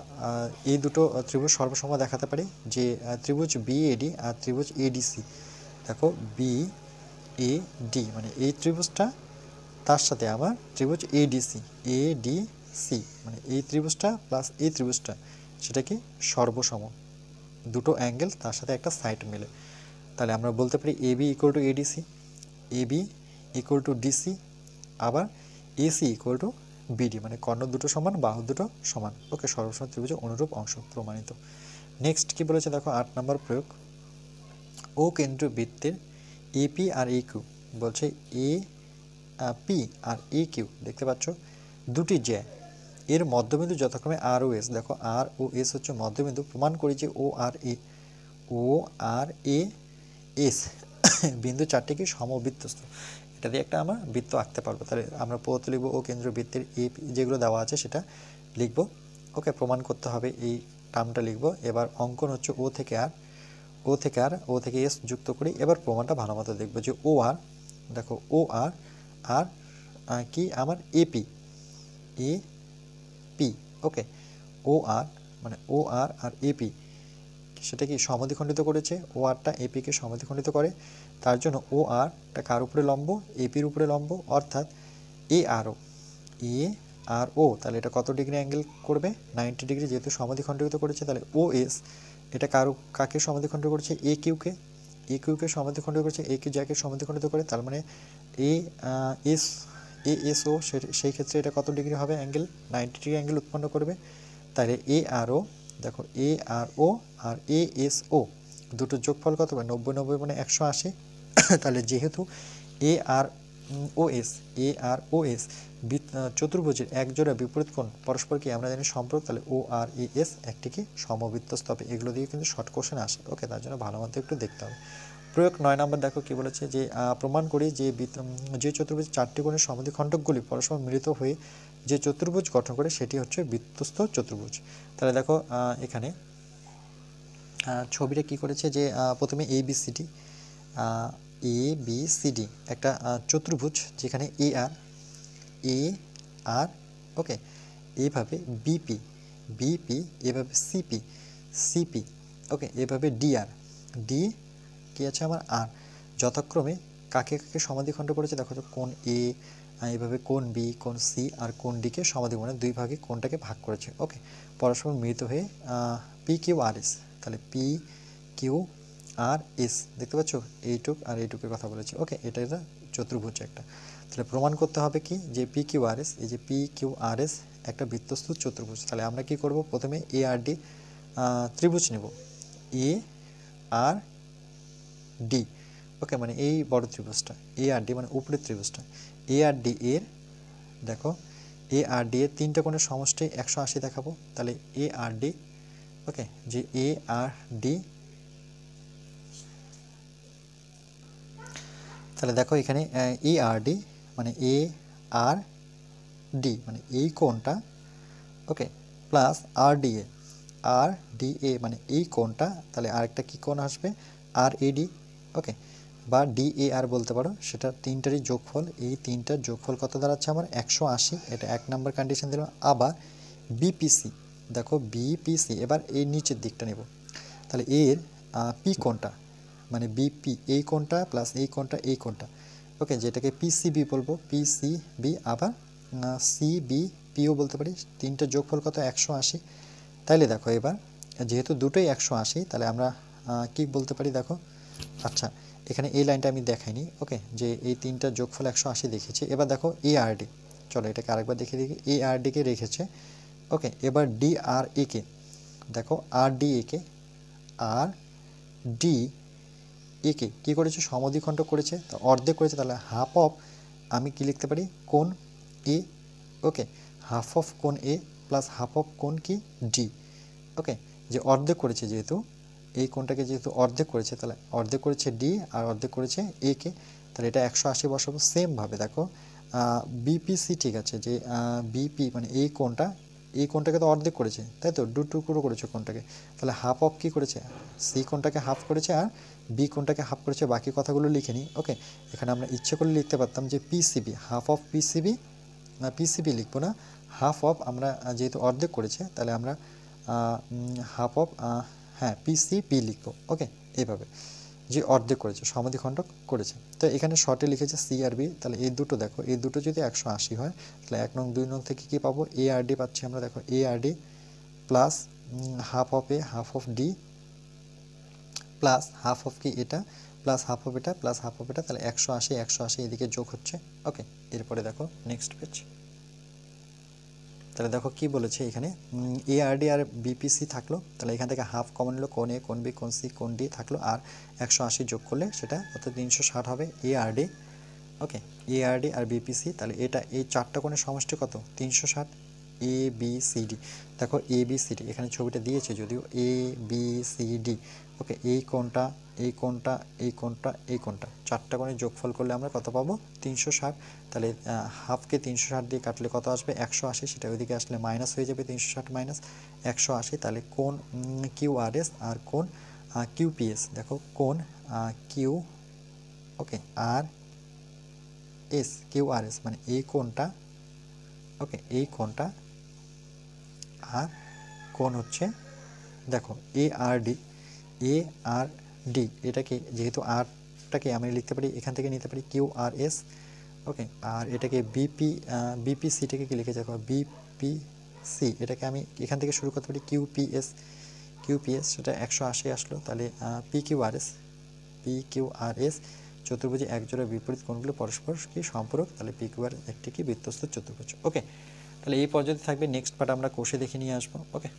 A: এই দুটো ত্রিভুজ সর্বসম দেখাতে পারি, যে ত্রিভুজ BAD আর ত্রিভুজ ADC। দেখো BAD মানে এই ত্রিভুজটা, তার সাথে আমার ত্রিভুজ ADC মানে এই ত্রিভুজটা প্লাস এই ত্রিভুজটা, সেটা কি সর্বসম, দুটো অ্যাঙ্গেল তার সাথে একটা সাইড মিলে। তাহলে আমরা বলতে পারি AB equal to ADC, AB equal to DC, আবার AC ইকুয়াল টু BD মানে কর্ণ দুটো সমান, বাহু দুটো সমান। ওকে, সর্বসম ত্রিভুজের অনুরূপ অংশ প্রমাণিত। নেক্সট কি বলেছে দেখো 8 নম্বর প্রয়োগ, ও কেন্দ্রীয় বৃত্তের AP আর AQ, বলছে AP আর AQ দেখতে পাচ্ছ দুটি জ্যা, এর মধ্যবিন্দু যথাক্রমে R ও S। দেখো R ও S হচ্ছে মধ্যবিন্দু, প্রমাণ করি যে ও আর এ এস বিন্দু চারটি কি সমবৃত্তস্থ। এটা দিয়ে একটা আমরা বৃত্ত আঁকতে পারবো। তাহলে আমরা প্রদত্ত লিখবো ও কেন্দ্র বৃত্তের AP যেগুলো দেওয়া আছে সেটা লিখবো। ওকে, প্রমাণ করতে হবে এই টার্মটা লিখবো। এবার অঙ্কন হচ্ছে ও থেকে S যুক্ত করি। এবার প্রমাণটা ভালো মতো দেখবো যে ও আর, দেখো ও আর কি আমার AP ওকে, ও আর মানে ও আর AP সেটা কি সমদ্বিখণ্ডিত করেছে, ও আরটা এপিকে সমদ্বিখণ্ডিত করে। তার জন্য ও আরটা কার উপরে লম্ব, এপির উপরে লম্ব, অর্থাৎ ARO, তাহলে এটা কত ডিগ্রি অ্যাঙ্গেল করবে, 90 ডিগ্রি, যেহেতু সমদ্বিখণ্ডিত করেছে। তাহলে OS এটা কাকে সমদ্বিখণ্ডিত করেছে, AQকে সমদ্বিখণ্ডিত করেছে, AQ যাকে সমদ্বিখণ্ডিত করে, তার মানে ASO সেই ক্ষেত্রে এটা কত ডিগ্রি হবে অ্যাঙ্গেল, 90 ডিগ্রি অ্যাঙ্গেল উৎপন্ন করবে। তাহলে ARO, দেখো ARO আর ASO দুটোর যোগফল কত হবে, 90 মানে 180। তাহলে যেহেতু ও এস, এ আর ও এস চতুর্ভুজের এক জোড়া বিপরীত কোণ পরস্পরকে আমরা জানি সম্পর্ক, তাহলে ও আর এ এস একটি কি সমবৃত্তস্থ হবে। এগুলো দিয়ে কিন্তু শর্ট কোশ্চেন আসে। ওকে, তার জন্য ভালো মতো একটু দেখতে হবে। প্রয়োগ 9 নম্বর দেখো কি বলেছে, যে প্রমাণ করি যে চতুর্ভুজ চারটি কোণের সমদ্বিখণ্ডকগুলি পরস্পর মিলিত হয়ে যে চতুর্ভুজ গঠন করে সেটি হচ্ছে বৃত্তস্থ চতুর্ভুজ। তাহলে দেখো এখানে ছবিটা কি করেছে, যে প্রথমে এ বি সি ডি, এ বি সি ডি একটা চতুর্ভুজ, যেখানে এ আর ওকে, এভাবে বিপি বিপি, এভাবে সিপি সিপি ওকে, এভাবে ডি কি আছে আমার আর, যথাক্রমে কাকে কাকে সমাধিখণ্ড করেছে দেখো তো, কোণ এ, এভাবে কোণ বি, কোণ সি আর কোণ ডিকে সমাধি, মানে দুই ভাগে কোণটাকে ভাগ করেছে। ওকে, পরস্পর মিলিত হয়ে পি কিউ আর এস, তাহলে পি কিউ আর এস দেখতে পাচ্ছ, এইটুক আর এইটুকের কথা বলেছে। ওকে, এটা চতুর্ভুজ একটা। তাহলে প্রমাণ করতে হবে কি, যে পি কিউ আর এস, এই যে পি কিউ আর এস একটা বৃত্তস্থ চতুর্ভুজ। তাহলে আমরা কি করব, প্রথমে এ আর ডি ত্রিভুজ নেব, এ আর ডি ওকে, মানে এই বড় ত্রিভুজটা এ আর ডি, মানে উপরের ত্রিভুজটা এ আর ডি এর, দেখো এ আর ডি এর তিনটা কোণের সমষ্টি 180 দেখাবো। তাহলে এ আর ডি ওকে, যে এ আর ডি, তাহলে দেখো এখানে এ আর ডি মানে এ আর ডি মানে এই কোণটা ওকে, প্লাস আর ডি এ মানে এই কোণটা, তাহলে আরেকটা কি কোণ আসবে আর এ ডি ওকে, বা ডি এ আর বলতে পারো, সেটা তিনটারই যোগফল। এই তিনটার যোগফল কত দাঁড়াচ্ছে আমার 180, এটা 1 নম্বর কন্ডিশন দিলাম। আবার বিপিসি, দেখো বিপিসি, এবার এই নিচের দিকটা নেব, তাহলে এর পি কোণটা মানে বিপি, এই কোণটা প্লাস এই কোণটা, এই কোণটা ওকে, যেটাকে পিসিবি বলবো, পিসিবি, আবার সিবি পিও বলতে পারি। তিনটার যোগফল কত 180। তাইলে দেখো এবার যেহেতু দুটোই 180, তাহলে আমরা কি বলতে পারি দেখো, আচ্ছা এখানে এই লাইনটা আমি দেখাইনি ওকে, যে এই তিনটার যোগফল 180 দেখেছি। এবার দেখো এ আর ডি, চলো এটাকে আরেকবার দেখিয়ে দেখি, এ আর ডিকে রেখেছে ওকে। এবার ডি আর এ কে দেখো, আর D A K, R D একে কী করেছে, সমদ্বিখণ্ড করেছে, তো অর্ধেক করেছে, তাহলে হাফ অফ, আমি কি লিখতে পারি, কোণ এ ওকে, হাফ অফ কোণ এ প্লাস হাফ অফ কোণ কি ডি ওকে, যে অর্ধেক করেছে, যেহেতু এই কোণটাকে যেহেতু অর্ধেক করেছে, তাহলে অর্ধেক করেছে ডি আর অর্ধেক করেছে এ কে, তাহলে এটা 180 বসাবো। সেমভাবে দেখো বিপিসি, ঠিক আছে, যে বিপি মানে এই কোণটাকে তো অর্ধেক করেছে, তাই তো, দু টুকরো করেছে কোণটাকে, তাহলে হাফ অফ কি করেছে, সি কোণটাকে হাফ করেছে আর বি কোণটাকে হাফ করেছে। বাকি কথাগুলো লিখে নিই ওকে। এখানে আমরা ইচ্ছে করলে লিখতে পারতাম যে PCB, half of PCB, PCB লিখবো না, হাফ অফ, আমরা যেহেতু অর্ধেক করেছে তাহলে আমরা হাফ অফ হ্যাঁ পিসিবি লিখবো ওকে, এইভাবে যে অর্ধেক করেছে, সমদ্বিখণ্ডক করেছে। তো এখানে শর্টে লিখেছে সি আর বি, তাহলে এই দুটো দেখো, এই দুটো যদি 180 হয়, তাহলে 1 নং 2 নং থেকে কি পাবো, এ আর ডি পাচ্ছি আমরা, দেখো এ আর D plus half of A, half of D plus half of কি এটা, প্লাস হাফ অফ এটা প্লাস হাফ অফ এটা, তাহলে 180 এদিকে যোগ হচ্ছে ওকে। এরপরে দেখো নেক্সট পেজ, তাহলে দেখো কি বলেছে এখানে, এ আর ডি আর বিপিসি থাকলো, তাহলে এখান থেকে হাফ কমন নিলো, কোণ এ, কোণ বি, কোণ সি, কোণ ডি থাকলো, আর 180 যোগ করলে সেটা কত 360 হবে। এ আর ডি ওকে, এ আর ডি আর বিপিসি, তাহলে এটা এই চারটা কোণের সমষ্টি কত 360, এ বি সি ডি, দেখো এ বি সি ডি এখানে ছবিটা দিয়েছে যদিও, এ বি সি ডি ওকে, এই কোণটা, এই কোণটা, এই কোণটা, এই কোণটা, চারটা কোণের যোগফল করলে আমরা কত পাবো 360। তাহলে হাফকে 360 দিয়ে কাটলে কত আসবে 180, সেটা ওইদিকে আসলে মাইনাস হয়ে যাবে, 360 মাইনাস 180, তাহলে কোণ কিউ আর এস আর কোণ কিউপিএস, দেখো কোণ কিউ ওকে আর এস, কিউ আর এস মানে এই কোণটা ওকে, এই কোণটা, আর কোণ হচ্ছে দেখো এ আর ডি, এ আর ডি, এটাকে যেহেতু আরটাকে আমি লিখতে পারি, এখান থেকে নিতে পারি কিউ আর এস ওকে, আর এটাকে বিপিসিটাকে কি লিখে দেখো বিপিসি, এটাকে আমি এখান থেকে শুরু করতে পারি কিউপিএস, সেটা 180 আসলো, তাহলে পি কিউ আর এস চতুর্ভুজে একজোড়া বিপরীত কোণগুলো পরস্পর কি সম্পূরক, তাহলে পি কিউ আর একটি কি বৃত্তস্থ চতুর্ভুজ ওকে। তাহলে এই পর্যায়ে থাকবে, নেক্সট পার্ট আমরা কোষে দেখে নিয়ে আসবো ওকে।